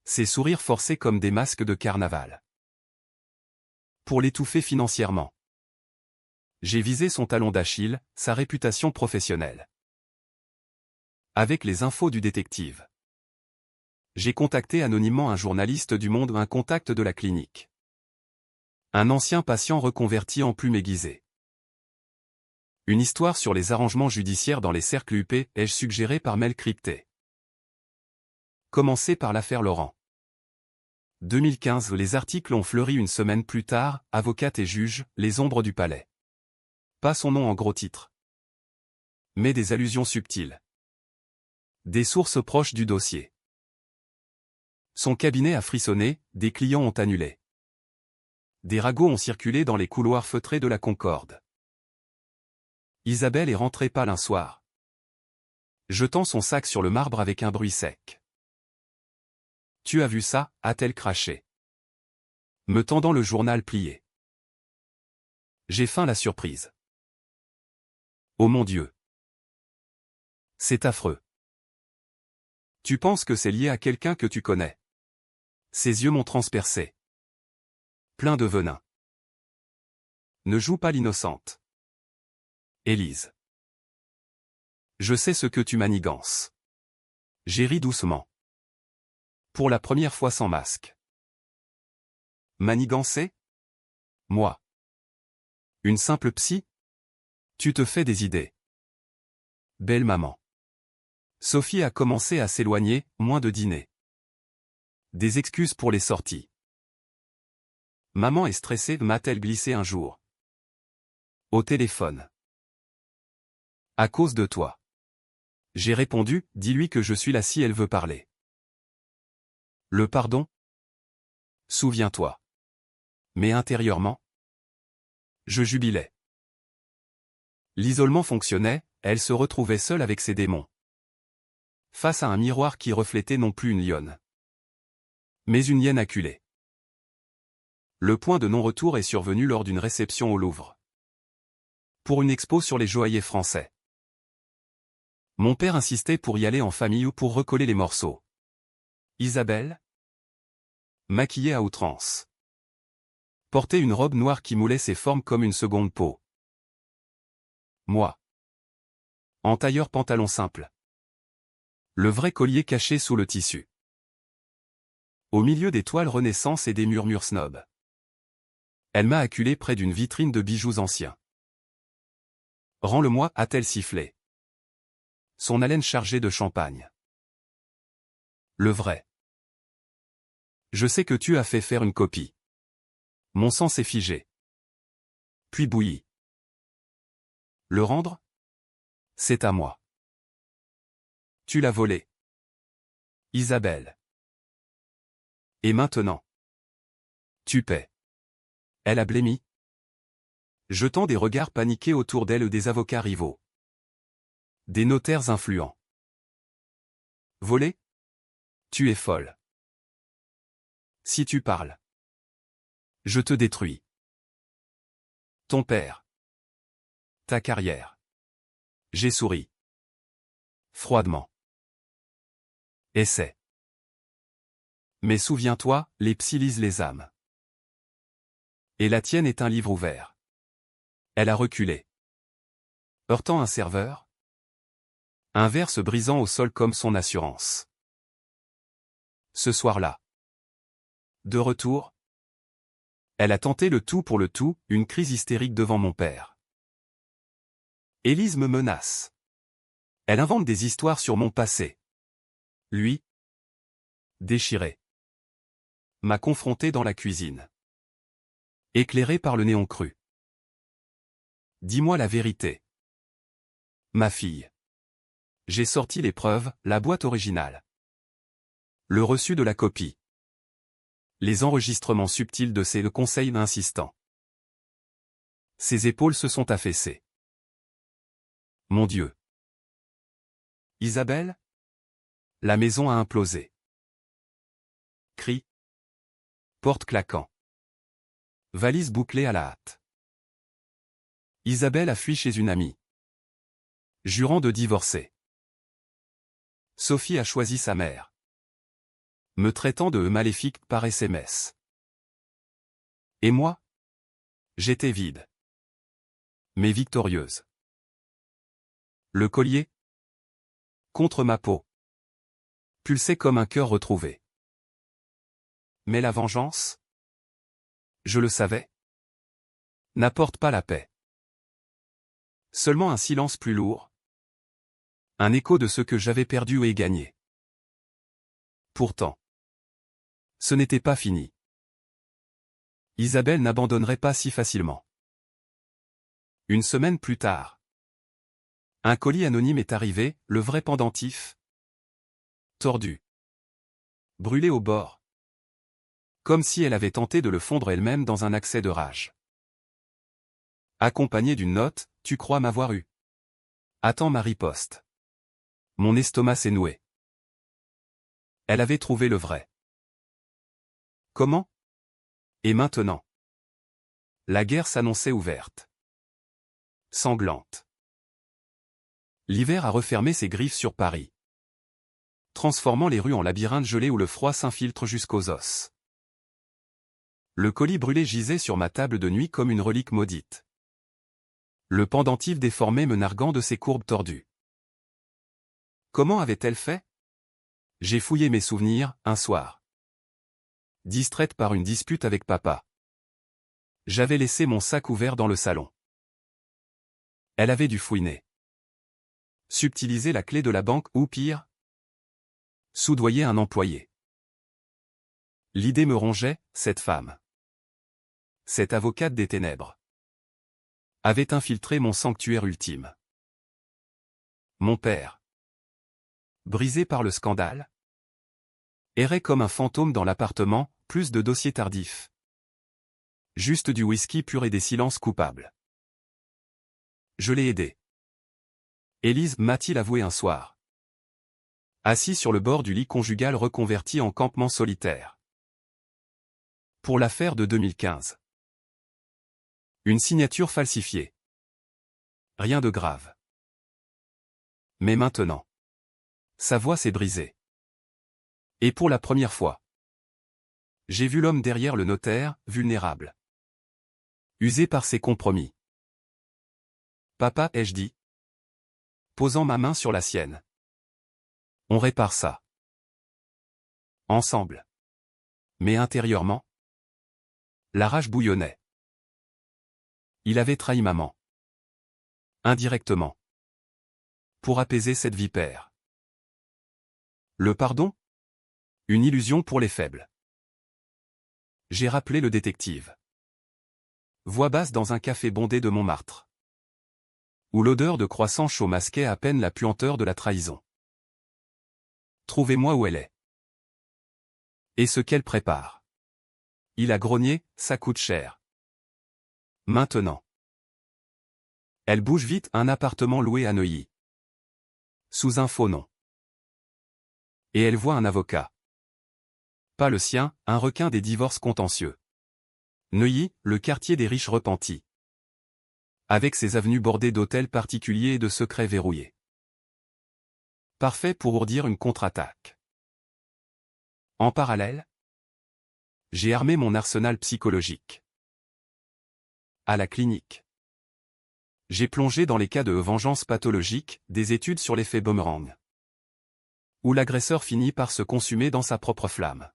Ses sourires forcés comme des masques de carnaval. Pour l'étouffer financièrement. J'ai visé son talon d'Achille, sa réputation professionnelle. Avec les infos du détective. J'ai contacté anonymement un journaliste du Monde, un contact de la clinique. Un ancien patient reconverti en plume aiguisée. Une histoire sur les arrangements judiciaires dans les cercles UP, ai-je suggéré par mail crypté. Commencez par l'affaire Laurent. 2015, les articles ont fleuri une semaine plus tard, avocate et juge, les ombres du palais. Pas son nom en gros titre. Mais des allusions subtiles. Des sources proches du dossier. Son cabinet a frissonné, des clients ont annulé. Des ragots ont circulé dans les couloirs feutrés de la Concorde. Isabelle est rentrée pâle un soir, jetant son sac sur le marbre avec un bruit sec. « Tu as vu ça » a-t-elle craché, me tendant le journal plié. J'ai faim la surprise. Oh mon Dieu! C'est affreux. Tu penses que c'est lié à quelqu'un que tu connais? Ses yeux m'ont transpercé. Plein de venin. Ne joue pas l'innocente. Élise. Je sais ce que tu manigances. J'ai ri doucement. Pour la première fois sans masque. Manigancer? Moi. Une simple psy? Tu te fais des idées. Belle maman. Sophie a commencé à s'éloigner, moins de dîner. Des excuses pour les sorties. Maman est stressée, m'a-t-elle glissé un jour. Au téléphone. À cause de toi. J'ai répondu, dis-lui que je suis là si elle veut parler. Le pardon? Souviens-toi. Mais intérieurement? Je jubilais. L'isolement fonctionnait, elle se retrouvait seule avec ses démons. Face à un miroir qui reflétait non plus une lionne, mais une hyène acculée. Le point de non-retour est survenu lors d'une réception au Louvre. Pour une expo sur les joailliers français. Mon père insistait pour y aller en famille ou pour recoller les morceaux. Isabelle? Maquillée à outrance. Portait une robe noire qui moulait ses formes comme une seconde peau. Moi. En tailleur pantalon simple. Le vrai collier caché sous le tissu. Au milieu des toiles Renaissance et des murmures snob. Elle m'a acculé près d'une vitrine de bijoux anciens. Rends-le-moi, a-t-elle sifflé. Son haleine chargée de champagne. Le vrai. Je sais que tu as fait faire une copie. Mon sang s'est figé. Puis bouilli. Le rendre? C'est à moi. Tu l'as volé. Isabelle. Et maintenant? Tu paies. Elle a blêmi. Jetant des regards paniqués autour d'elle des avocats rivaux. Des notaires influents. Voler? Tu es folle. Si tu parles. Je te détruis. Ton père. Ta carrière. J'ai souri. Froidement. Essaie. Mais souviens-toi, les psys lisent les âmes. Et la tienne est un livre ouvert. Elle a reculé. Heurtant un serveur. Un verre se brisant au sol comme son assurance. Ce soir-là. De retour. Elle a tenté le tout pour le tout, une crise hystérique devant mon père. Élise me menace. Elle invente des histoires sur mon passé. Lui. Déchiré. M'a confronté dans la cuisine. Éclairé par le néon cru. Dis-moi la vérité. Ma fille. J'ai sorti les preuves, la boîte originale. Le reçu de la copie. Les enregistrements subtils de ses conseils insistants. Ses épaules se sont affaissées. Mon Dieu. Isabelle? La maison a implosé. Cri. Porte claquant. Valise bouclée à la hâte. Isabelle a fui chez une amie. Jurant de divorcer. Sophie a choisi sa mère. Me traitant de maléfique par SMS. Et moi? J'étais vide. Mais victorieuse. Le collier? Contre ma peau. Pulsait comme un cœur retrouvé. Mais la vengeance? Je le savais. N'apporte pas la paix. Seulement un silence plus lourd. Un écho de ce que j'avais perdu et gagné. Pourtant. Ce n'était pas fini. Isabelle n'abandonnerait pas si facilement. Une semaine plus tard. Un colis anonyme est arrivé, le vrai pendentif. Tordu. Brûlé au bord. Comme si elle avait tenté de le fondre elle-même dans un accès de rage. Accompagnée d'une note, « Tu crois m'avoir eu ?» Attends ma riposte. Mon estomac s'est noué. Elle avait trouvé le vrai. Comment? Et maintenant? La guerre s'annonçait ouverte. Sanglante. L'hiver a refermé ses griffes sur Paris, transformant les rues en labyrinthe gelé où le froid s'infiltre jusqu'aux os. Le colis brûlé gisait sur ma table de nuit comme une relique maudite. Le pendentif déformé me narguant de ses courbes tordues. Comment avait-elle fait? J'ai fouillé mes souvenirs, un soir. Distraite par une dispute avec papa. J'avais laissé mon sac ouvert dans le salon. Elle avait dû fouiner. Subtiliser la clé de la banque ou pire, soudoyer un employé. L'idée me rongeait, cette femme. Cette avocate des ténèbres avait infiltré mon sanctuaire ultime. Mon père, brisé par le scandale, errait comme un fantôme dans l'appartement, plus de dossiers tardifs. Juste du whisky pur et des silences coupables. Je l'ai aidé. Élise m'a-t-il avoué un soir. Assis sur le bord du lit conjugal reconverti en campement solitaire. Pour l'affaire de 2015. Une signature falsifiée. Rien de grave. Mais maintenant, sa voix s'est brisée. Et pour la première fois, j'ai vu l'homme derrière le notaire, vulnérable. Usé par ses compromis. Papa, ai-je dit, posant ma main sur la sienne. On répare ça. Ensemble. Mais intérieurement, la rage bouillonnait. Il avait trahi maman. Indirectement. Pour apaiser cette vipère. Le pardon? Une illusion pour les faibles. J'ai rappelé le détective. Voix basse dans un café bondé de Montmartre. Où l'odeur de croissant chaud masquait à peine la puanteur de la trahison. Trouvez-moi où elle est. Et ce qu'elle prépare. Il a grogné, ça coûte cher. Maintenant. Elle bouge vite, un appartement loué à Neuilly. Sous un faux nom. Et elle voit un avocat. Pas le sien, un requin des divorces contentieux. Neuilly, le quartier des riches repentis. Avec ses avenues bordées d'hôtels particuliers et de secrets verrouillés. Parfait pour ourdir une contre-attaque. En parallèle, j'ai armé mon arsenal psychologique. À la clinique. J'ai plongé dans les cas de vengeance pathologique, des études sur l'effet boomerang. Où l'agresseur finit par se consumer dans sa propre flamme.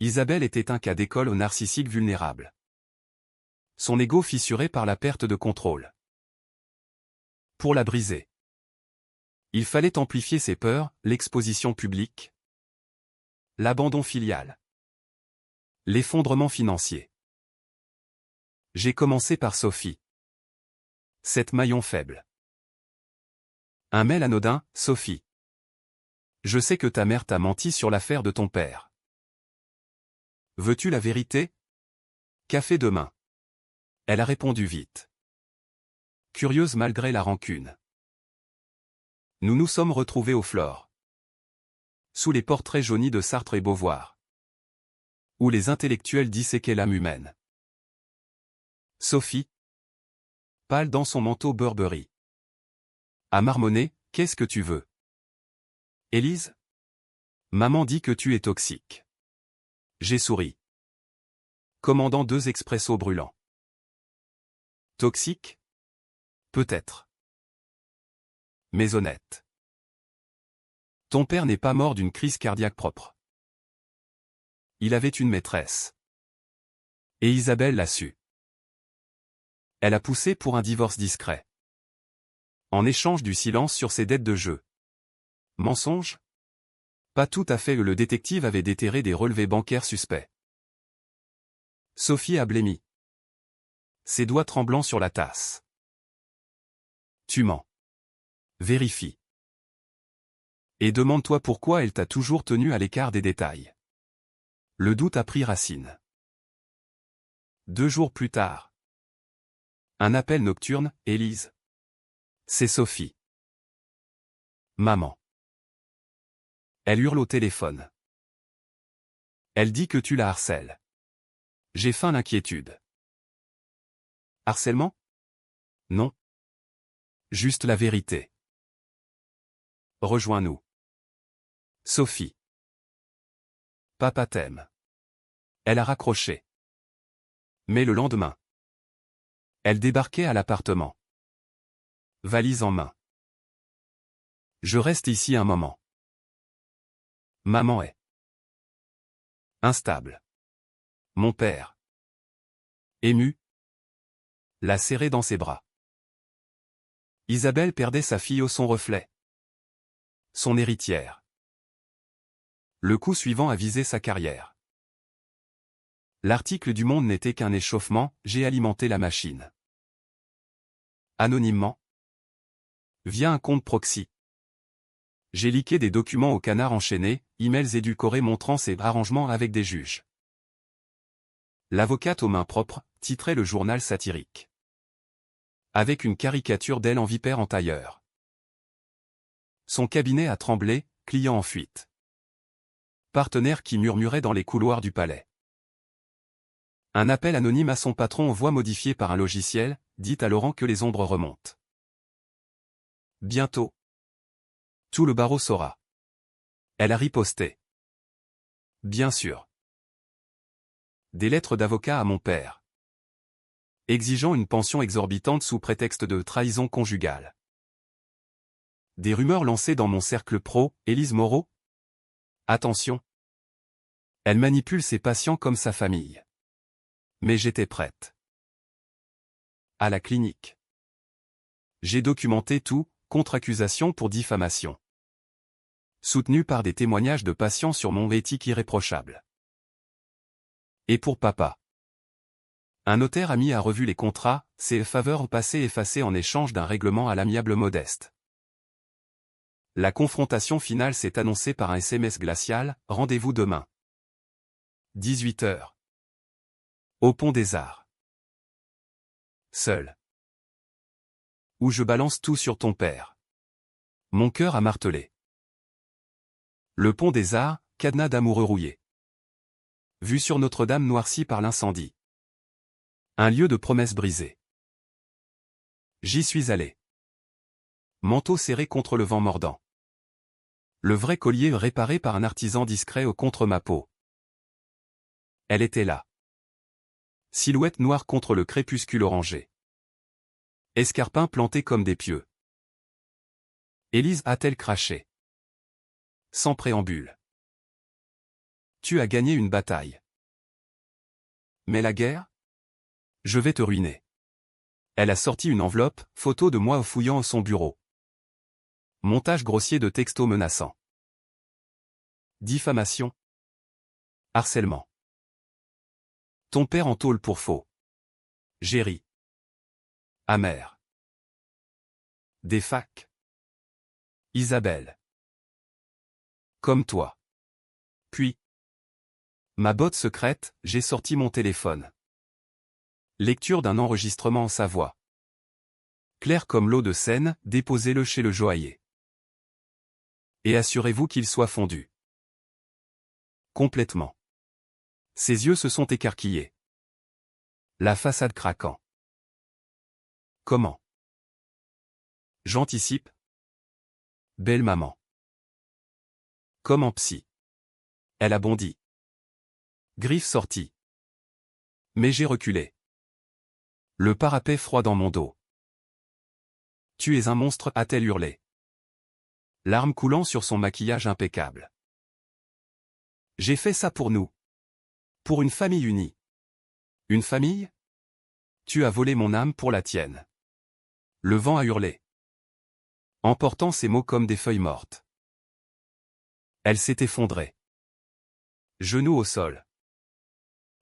Isabelle était un cas d'école au narcissique vulnérable. Son ego fissuré par la perte de contrôle. Pour la briser, il fallait amplifier ses peurs, l'exposition publique, l'abandon filial, l'effondrement financier. J'ai commencé par Sophie. Cette maillon faible. Un mail anodin, Sophie. Je sais que ta mère t'a menti sur l'affaire de ton père. Veux-tu la vérité? Café demain. Elle a répondu vite. Curieuse malgré la rancune. Nous nous sommes retrouvés au Flore. Sous les portraits jaunis de Sartre et Beauvoir. Où les intellectuels disséquaient l'âme humaine. Sophie. Pâle dans son manteau Burberry. À marmonner, qu'est-ce que tu veux? Élise? Maman dit que tu es toxique. J'ai souri. Commandant 2 expressos brûlants. Toxique? Peut-être. Mais honnête. Ton père n'est pas mort d'une crise cardiaque propre. Il avait une maîtresse. Et Isabelle l'a su. Elle a poussé pour un divorce discret. En échange du silence sur ses dettes de jeu. Mensonge? Pas tout à fait, le détective avait déterré des relevés bancaires suspects. Sophie a blêmi. Ses doigts tremblants sur la tasse. Tu mens. Vérifie. Et demande-toi pourquoi elle t'a toujours tenu à l'écart des détails. Le doute a pris racine. 2 jours plus tard. Un appel nocturne, Élise. C'est Sophie. Maman. Elle hurle au téléphone. Elle dit que tu la harcèles. J'ai faim l'inquiétude. Harcèlement? Non. Juste la vérité. Rejoins-nous. Sophie. Papa t'aime. Elle a raccroché. Mais le lendemain. Elle débarquait à l'appartement. Valise en main. Je reste ici un moment. Maman est instable. Mon père. Ému. L'a serrée dans ses bras. Isabelle perdait sa fille au son reflet. Son héritière. Le coup suivant a visé sa carrière. L'article du Monde n'était qu'un échauffement, j'ai alimenté la machine. Anonymement. Via un compte proxy. J'ai leaké des documents au canard enchaîné, emails édulcorés montrant ses arrangements avec des juges. L'avocate aux mains propres, titrait le journal satirique. Avec une caricature d'elle en vipère en tailleur. Son cabinet a tremblé, client en fuite. Partenaire qui murmurait dans les couloirs du palais. Un appel anonyme à son patron en voix modifiée par un logiciel, dit à Laurent que les ombres remontent. Bientôt. Tout le barreau saura. Elle a riposté. Bien sûr. Des lettres d'avocat à mon père. Exigeant une pension exorbitante sous prétexte de trahison conjugale. Des rumeurs lancées dans mon cercle pro, Élise Moreau? Attention. Elle manipule ses patients comme sa famille. Mais j'étais prête. À la clinique. J'ai documenté tout, contre-accusation pour diffamation. Soutenu par des témoignages de patients sur mon éthique irréprochable. Et pour papa. Un notaire ami a revu les contrats, ses faveurs passées effacées en échange d'un règlement à l'amiable modeste. La confrontation finale s'est annoncée par un SMS glacial, rendez-vous demain. 18 h. Au Pont des Arts. Seul. Où je balance tout sur ton père. Mon cœur a martelé. Le Pont des Arts, cadenas d'amoureux rouillé. Vue sur Notre-Dame noircie par l'incendie. Un lieu de promesses brisées. J'y suis allé. Manteau serré contre le vent mordant. Le vrai collier réparé par un artisan discret contre ma peau. Elle était là. Silhouette noire contre le crépuscule orangé. Escarpins plantés comme des pieux. Élise a-t-elle craché? Sans préambule. Tu as gagné une bataille. Mais la guerre? Je vais te ruiner. Elle a sorti une enveloppe, photo de moi fouillant son bureau. Montage grossier de textos menaçants. Diffamation. Harcèlement. Ton père en tôle pour faux. J'ai ri. Amer. Des facs. Isabelle. Comme toi. Puis. Ma botte secrète, j'ai sorti mon téléphone. Lecture d'un enregistrement en sa voix. Clair comme l'eau de Seine, déposez-le chez le joaillier. Et assurez-vous qu'il soit fondu. Complètement. Ses yeux se sont écarquillés. La façade craquant. Comment? J'anticipe. Belle maman. Comme en psy. Elle a bondi. Griffe sortie. Mais j'ai reculé. Le parapet froid dans mon dos. Tu es un monstre, a-t-elle hurlé. Larmes coulant sur son maquillage impeccable. J'ai fait ça pour nous. Pour une famille unie. Une famille? Tu as volé mon âme pour la tienne. Le vent a hurlé. Emportant ses mots comme des feuilles mortes. Elle s'est effondrée. Genoux au sol.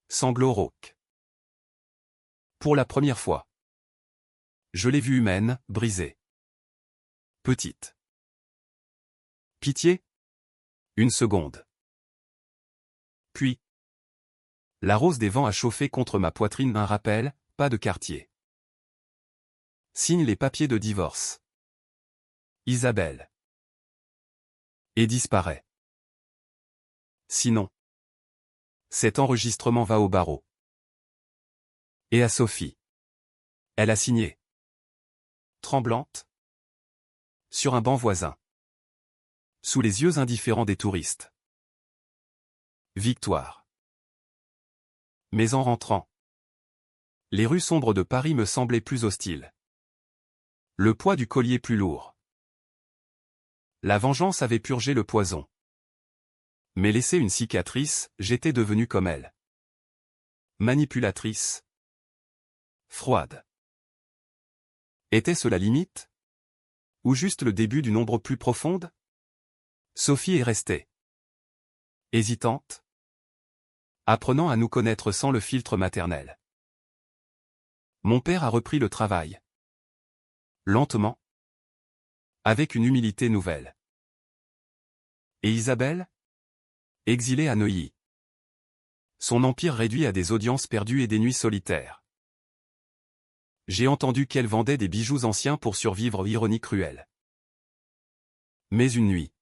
Sanglots rauques. Pour la première fois. Je l'ai vue humaine, brisée. Petite. Pitié? Une seconde. Puis. La rose des vents a chauffé contre ma poitrine un rappel, pas de quartier. Signe les papiers de divorce. Isabelle. Et disparaît. Sinon. Cet enregistrement va au barreau. Et à Sophie. Elle a signé. Tremblante. Sur un banc voisin. Sous les yeux indifférents des touristes. Victoire. Mais en rentrant, les rues sombres de Paris me semblaient plus hostiles. Le poids du collier plus lourd. La vengeance avait purgé le poison. Mais laissé une cicatrice, j'étais devenu comme elle. Manipulatrice. Froide. Était-ce la limite? Ou juste le début d'une ombre plus profonde? Sophie est restée. Hésitante. Apprenant à nous connaître sans le filtre maternel. Mon père a repris le travail. Lentement. Avec une humilité nouvelle. Et Isabelle? Exilée à Neuilly. Son empire réduit à des audiences perdues et des nuits solitaires. J'ai entendu qu'elle vendait des bijoux anciens pour survivre, ironie cruelle. Mais une nuit.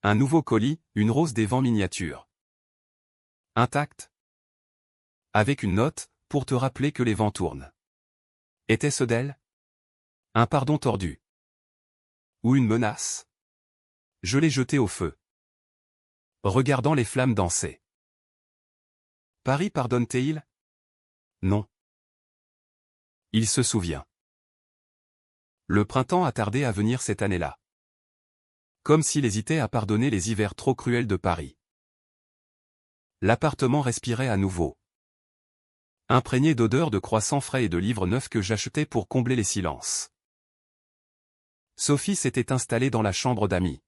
Un nouveau colis, une rose des vents miniature. Intacte. Avec une note, pour te rappeler que les vents tournent. Était-ce d'elle? Un pardon tordu. Ou une menace? Je l'ai jeté au feu. Regardant les flammes danser. Paris pardonne-t-il? Non. Il se souvient. Le printemps a tardé à venir cette année-là. Comme s'il hésitait à pardonner les hivers trop cruels de Paris. L'appartement respirait à nouveau. Imprégné d'odeurs de croissants frais et de livres neufs que j'achetais pour combler les silences. Sophie s'était installée dans la chambre d'amis.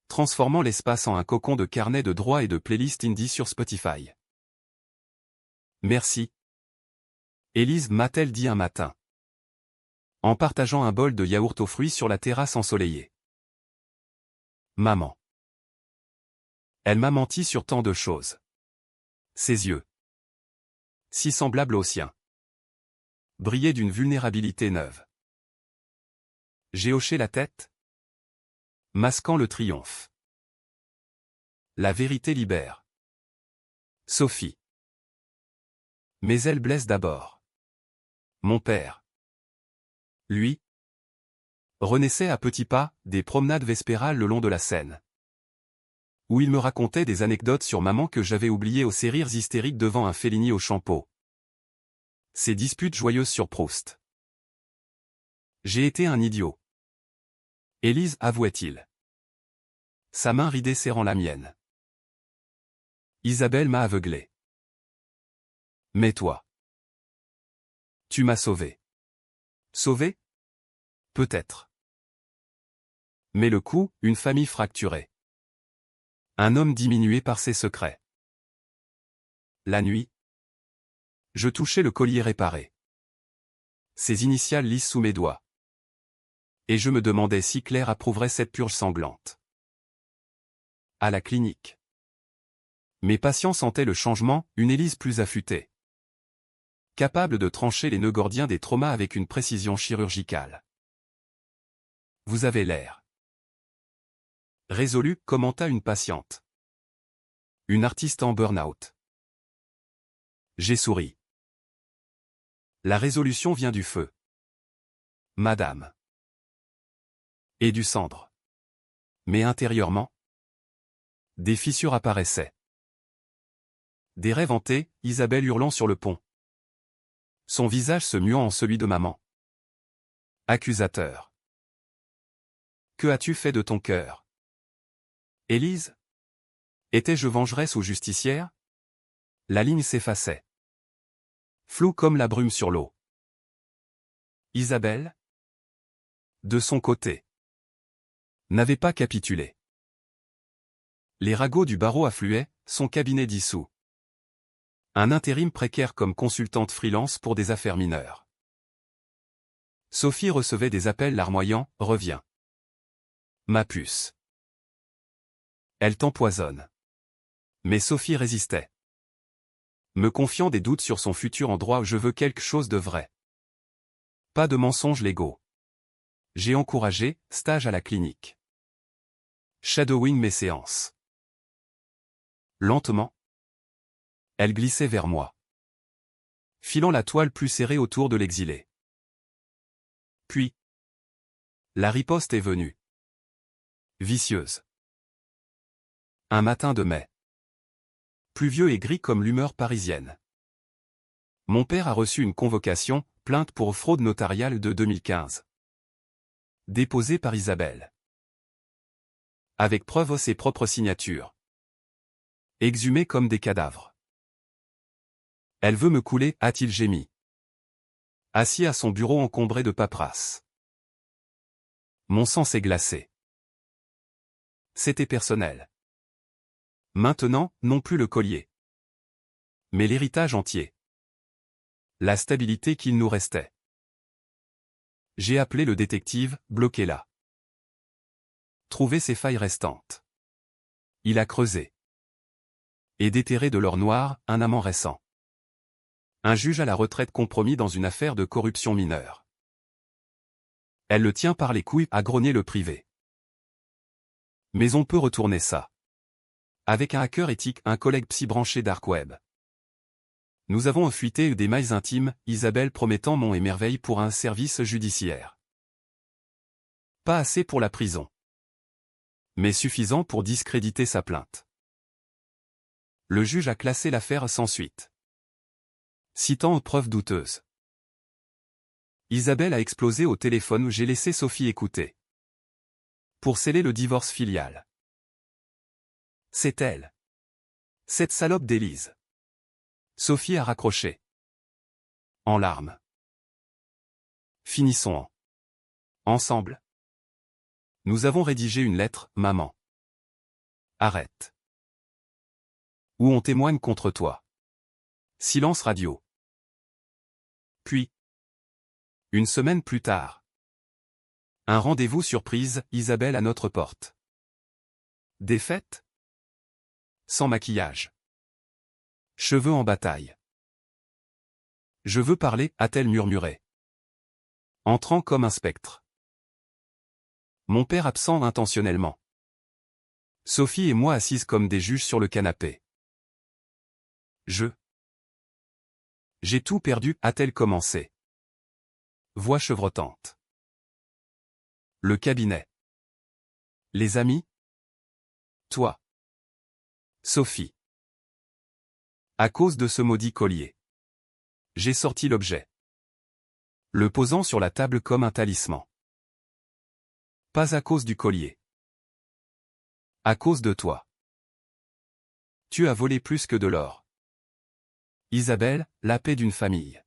Transformant l'espace en un cocon de carnets de droits et de playlists indie sur Spotify. Merci. Élise m'a-t-elle dit un matin. En partageant un bol de yaourt aux fruits sur la terrasse ensoleillée. Maman. Elle m'a menti sur tant de choses. Ses yeux. Si semblables aux siens. Brillaient d'une vulnérabilité neuve. J'ai hoché la tête. Masquant le triomphe. La vérité libère. Sophie. Mais elle blesse d'abord. Mon père. Lui. Renaissait à petits pas, des promenades vespérales le long de la Seine. Où il me racontait des anecdotes sur maman que j'avais oubliées aux ses rires hystériques devant un Fellini au Champeau. Ses disputes joyeuses sur Proust. J'ai été un idiot. Élise, avouait-il. Sa main ridée serrant la mienne. Isabelle m'a aveuglé. Mais toi. Tu m'as sauvé. Sauvé? Peut-être. Mais le coup, une famille fracturée. Un homme diminué par ses secrets. La nuit. Je touchais le collier réparé. Ses initiales lisses sous mes doigts. Et je me demandais si Claire approuverait cette purge sanglante. À la clinique. Mes patients sentaient le changement, une Élise plus affûtée. Capable de trancher les nœuds gordiens des traumas avec une précision chirurgicale. Vous avez l'air. Résolu, commenta une patiente. Une artiste en burn-out. J'ai souri. La résolution vient du feu. Madame. Et du cendre. Mais intérieurement, des fissures apparaissaient. Des rêves hantés, Isabelle hurlant sur le pont. Son visage se muant en celui de maman. Accusateur. Que as-tu fait de ton cœur? Élise? Étais-je vengeresse ou justicière? La ligne s'effaçait. Floue comme la brume sur l'eau. Isabelle? De son côté. N'avait pas capitulé. Les ragots du barreau affluaient, son cabinet dissous. Un intérim précaire comme consultante freelance pour des affaires mineures. Sophie recevait des appels larmoyants, reviens. Ma puce. Elle t'empoisonne. Mais Sophie résistait. me confiant des doutes sur son futur endroit où je veux quelque chose de vrai. Pas de mensonges légaux. J'ai encouragé, stage à la clinique. Shadowing mes séances. Lentement, elle glissait vers moi, filant la toile plus serrée autour de l'exilé. Puis, la riposte est venue. Vicieuse. Un matin de mai. Pluvieux et gris comme l'humeur parisienne. Mon père a reçu une convocation, plainte pour fraude notariale de 2015. Déposée par Isabelle. Avec preuve ses propres signatures. Exhumées comme des cadavres. Elle veut me couler, a-t-il gémi. Assis à son bureau encombré de paperasse. Mon sang s'est glacé. C'était personnel. Maintenant, non plus le collier. Mais l'héritage entier. La stabilité qu'il nous restait. J'ai appelé le détective, bloqué-la. Trouvé ses failles restantes. Il a creusé. Et déterré de l'or noir, un amant récent. Un juge à la retraite compromis dans une affaire de corruption mineure. Elle le tient par les couilles, a grogné le privé. Mais on peut retourner ça. Avec un hacker éthique, un collègue psy branché dark web. Nous avons fuité des mailles intimes, Isabelle promettant monts et merveilles pour un service judiciaire. Pas assez pour la prison. Mais suffisant pour discréditer sa plainte. Le juge a classé l'affaire sans suite. Citant aux preuves douteuses. Isabelle a explosé au téléphone où j'ai laissé Sophie écouter. Pour sceller le divorce filial. C'est elle. Cette salope d'Élise. Sophie a raccroché. En larmes. Finissons en. Ensemble. Nous avons rédigé une lettre, maman. Arrête. Où on témoigne contre toi. Silence radio. Puis. Une semaine plus tard. Un rendez-vous surprise, Isabelle à notre porte. Défaite? Sans maquillage. Cheveux en bataille. Je veux parler, a-t-elle murmuré. Entrant comme un spectre. Mon père absent intentionnellement. Sophie et moi assises comme des juges sur le canapé. J'ai tout perdu, a-t-elle commencé. Voix chevrotante. Le cabinet. Les amis? Toi. Sophie. À cause de ce maudit collier. J'ai sorti l'objet. Le posant sur la table comme un talisman. Pas à cause du collier. À cause de toi. Tu as volé plus que de l'or. Isabelle, la paix d'une famille.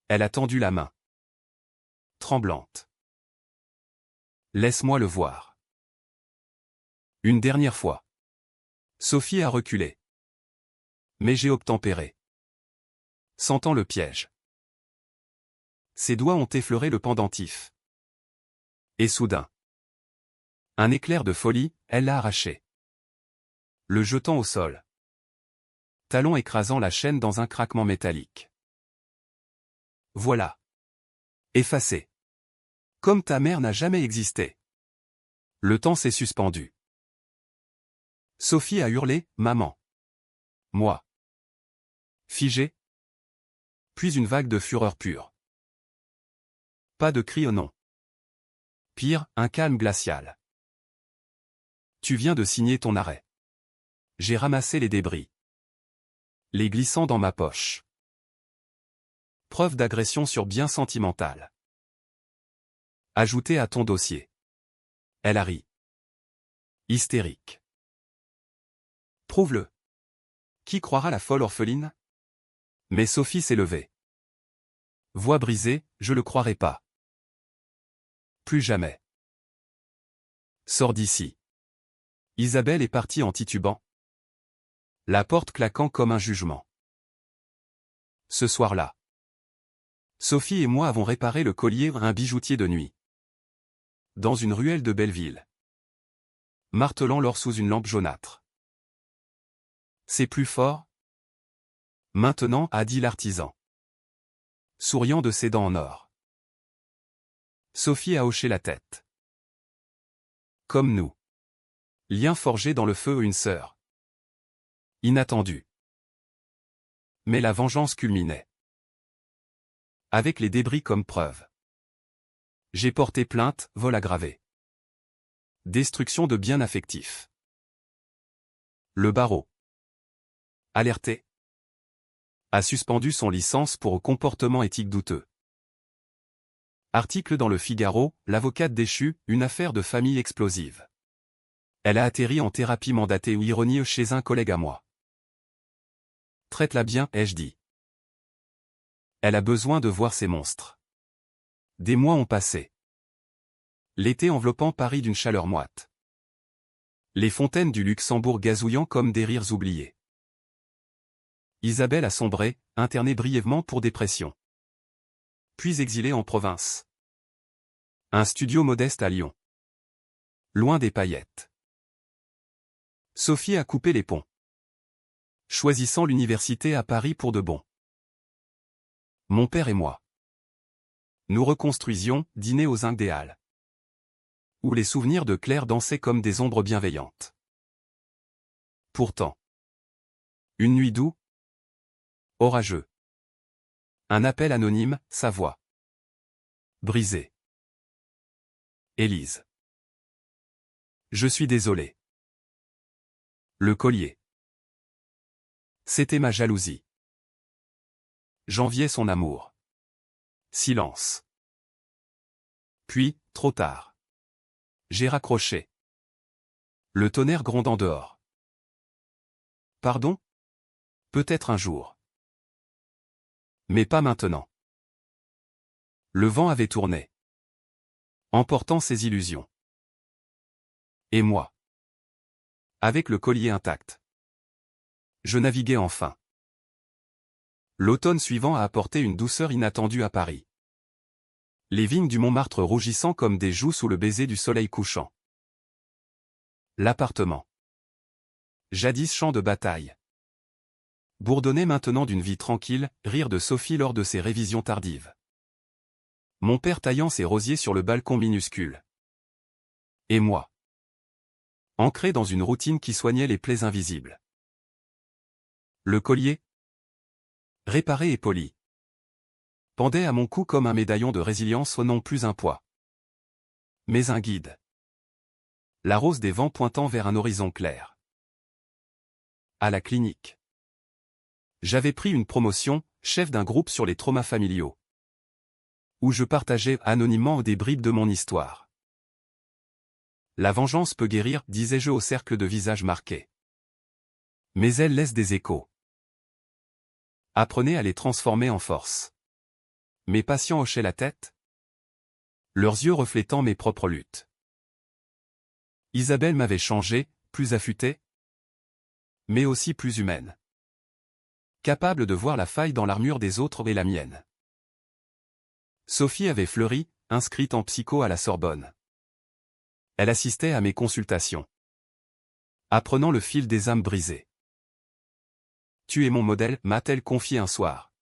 Elle a tendu la main. Tremblante. Laisse-moi le voir. Une dernière fois. Sophie a reculé. Mais j'ai obtempéré. Sentant le piège. Ses doigts ont effleuré le pendentif. Et soudain. Un éclair de folie, elle l'a arraché. Le jetant au sol. Talon écrasant la chaîne dans un craquement métallique. Voilà. Effacé. Comme ta mère n'a jamais existé. Le temps s'est suspendu. Sophie a hurlé, maman. Moi. Figé. Puis une vague de fureur pure. Pas de cri au non. Pire, un calme glacial. Tu viens de signer ton arrêt. J'ai ramassé les débris. Les glissant dans ma poche. Preuve d'agression sur bien sentimental. Ajouté à ton dossier. Elle a ri. Hystérique. Prouve-le. Qui croira la folle orpheline? Mais Sophie s'est levée. Voix brisée, je le croirai pas. Plus jamais. Sors d'ici. Isabelle est partie en titubant. La porte claquant comme un jugement. Ce soir-là. Sophie et moi avons réparé le collier à un bijoutier de nuit. Dans une ruelle de Belleville. Martelant l'or sous une lampe jaunâtre. C'est plus fort? Maintenant, a dit l'artisan, souriant de ses dents en or. Sophie a hoché la tête. Comme nous. Lien forgé dans le feu, une sœur. Inattendu. Mais la vengeance culminait. Avec les débris comme preuve. J'ai porté plainte, vol aggravé. Destruction de biens affectifs. Le barreau, alerté, a suspendu son licence pour comportement éthique douteux. Article dans le Figaro, l'avocate déchue, une affaire de famille explosive. Elle a atterri en thérapie mandatée ou ironie chez un collègue à moi. Traite-la bien, ai-je dit. Elle a besoin de voir ces monstres. Des mois ont passé. L'été enveloppant Paris d'une chaleur moite. Les fontaines du Luxembourg gazouillant comme des rires oubliés. Isabelle a sombré, internée brièvement pour dépression. Puis exilée en province. Un studio modeste à Lyon. Loin des paillettes. Sophie a coupé les ponts. Choisissant l'université à Paris pour de bon. Mon père et moi. Nous reconstruisions, dîner aux Zinc des Halles. Où les souvenirs de Claire dansaient comme des ombres bienveillantes. Pourtant. Une nuit doux. Orageux. Un appel anonyme, sa voix. Brisée. Élise. Je suis désolé. Le collier. C'était ma jalousie. J'enviais son amour. Silence. Puis, trop tard. J'ai raccroché. Le tonnerre grondant dehors. Pardon? Peut-être un jour. Mais pas maintenant. Le vent avait tourné. Emportant ses illusions. Et moi. Avec le collier intact. Je naviguais enfin. L'automne suivant a apporté une douceur inattendue à Paris. Les vignes du Montmartre rougissant comme des joues sous le baiser du soleil couchant. L'appartement. Jadis champ de bataille. Bourdonnait maintenant d'une vie tranquille, rire de Sophie lors de ses révisions tardives. Mon père taillant ses rosiers sur le balcon minuscule. Et moi. Ancré dans une routine qui soignait les plaies invisibles. Le collier, réparé et poli, pendait à mon cou comme un médaillon de résilience, non plus un poids, mais un guide. La rose des vents pointant vers un horizon clair. À la clinique. J'avais pris une promotion, chef d'un groupe sur les traumas familiaux, où je partageais anonymement des bribes de mon histoire. La vengeance peut guérir, disais-je au cercle de visages marqués. Mais elle laisse des échos. Apprenez à les transformer en force. Mes patients hochaient la tête, leurs yeux reflétant mes propres luttes. Isabelle m'avait changé, plus affûtée, mais aussi plus humaine. Capable de voir la faille dans l'armure des autres et la mienne. Sophie avait fleuri, inscrite en psycho à la Sorbonne. Elle assistait à mes consultations. Apprenant le fil des âmes brisées. Tu es mon modèle, m'a-t-elle confié un soir.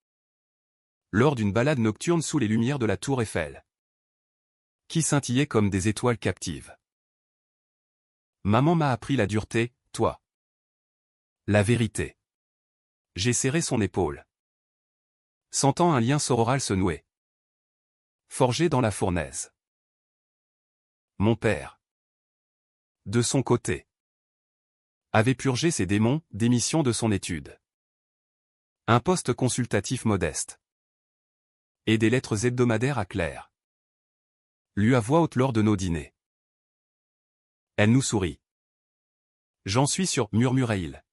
Lors d'une balade nocturne sous les lumières de la tour Eiffel. Qui scintillaient comme des étoiles captives. Maman m'a appris la dureté, toi. La vérité. J'ai serré son épaule. Sentant un lien sororal se nouer. Forgé dans la fournaise. Mon père. De son côté. Avait purgé ses démons, démission de son étude. Un poste consultatif modeste. Et des lettres hebdomadaires à Claire. Lus à voix haute lors de nos dîners. Elle nous sourit. J'en suis sûr, murmurait-il.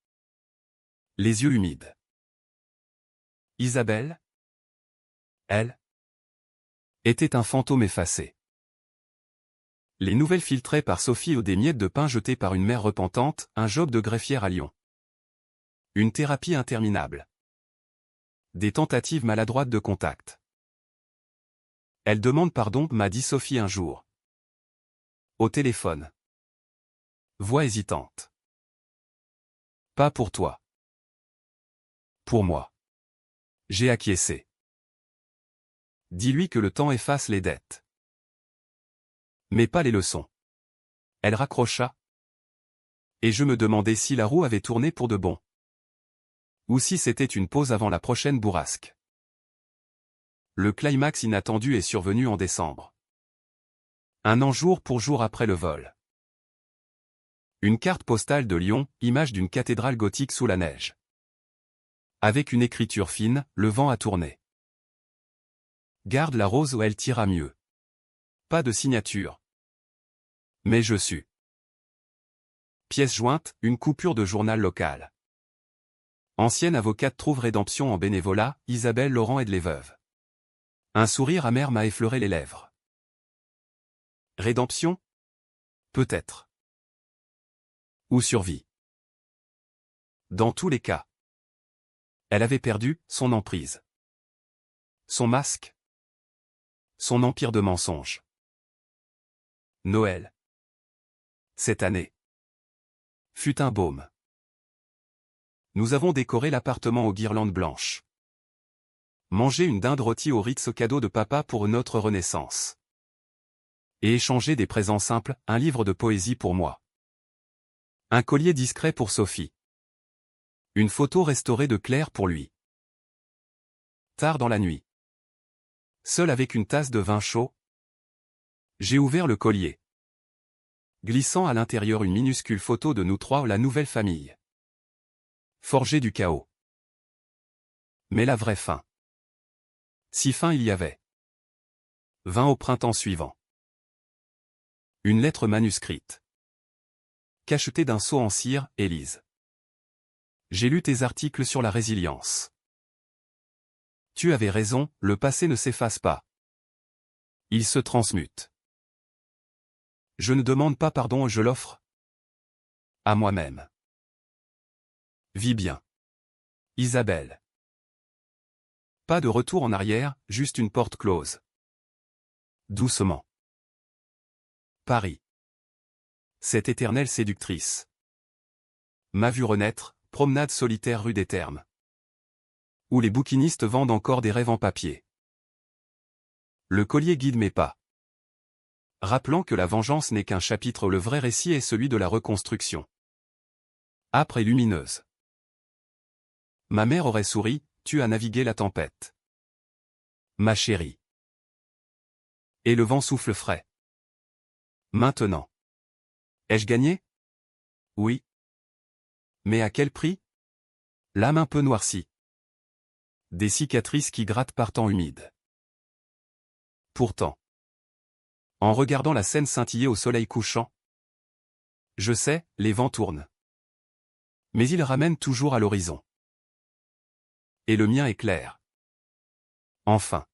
Les yeux humides. Isabelle? Elle? Était un fantôme effacé. Les nouvelles filtrées par Sophie ou des miettes de pain jetées par une mère repentante, un job de greffière à Lyon. Une thérapie interminable. Des tentatives maladroites de contact. Elle demande pardon, m'a dit Sophie un jour. Au téléphone. Voix hésitante. Pas pour toi. Pour moi. J'ai acquiescé. Dis-lui que le temps efface les dettes. Mais pas les leçons. Elle raccrocha. Et je me demandais si la roue avait tourné pour de bon. Ou si c'était une pause avant la prochaine bourrasque. Le climax inattendu est survenu en décembre. 1 an jour pour jour après le vol. Une carte postale de Lyon, image d'une cathédrale gothique sous la neige. Avec une écriture fine, le vent a tourné. Garde la rose où elle t'ira mieux. Pas de signature. Mais je sus. Pièce jointe, une coupure de journal local. Ancienne avocate trouve rédemption en bénévolat, Isabelle Laurent aide les veuves. Un sourire amer m'a effleuré les lèvres. Rédemption? Peut-être. Ou survie. Dans tous les cas. Elle avait perdu son emprise. Son masque. Son empire de mensonges. Noël. Cette année fut un baume. Nous avons décoré l'appartement aux guirlandes blanches. Mangé une dinde rôtie au Ritz cadeau de papa pour notre renaissance. Et échangé des présents simples, un livre de poésie pour moi. Un collier discret pour Sophie. Une photo restaurée de Claire pour lui. Tard dans la nuit. Seul avec une tasse de vin chaud, j'ai ouvert le collier. Glissant à l'intérieur une minuscule photo de nous trois, la nouvelle famille. Forgée du chaos. Mais la vraie fin. Si fin il y avait. 20 au printemps suivant. Une lettre manuscrite. Cachetée d'un sceau en cire, Élise. J'ai lu tes articles sur la résilience. Tu avais raison, le passé ne s'efface pas. Il se transmute. Je ne demande pas pardon, je l'offre. À moi-même. Vis bien. Isabelle. Pas de retour en arrière, juste une porte close. Doucement. Paris. Cette éternelle séductrice. M'a vu renaître, promenade solitaire rue des Thermes. Où les bouquinistes vendent encore des rêves en papier. Le collier guide mes pas. Rappelant que la vengeance n'est qu'un chapitre, le vrai récit est celui de la reconstruction. Âpre et lumineuse. Ma mère aurait souri, tu as navigué la tempête. Ma chérie. Et le vent souffle frais. Maintenant. Ai-je gagné? Oui. Mais à quel prix? L'âme un peu noircie. Des cicatrices qui grattent par temps humide. Pourtant. En regardant la Seine scintiller au soleil couchant. Je sais, les vents tournent. Mais ils ramènent toujours à l'horizon. Et le mien est clair. Enfin.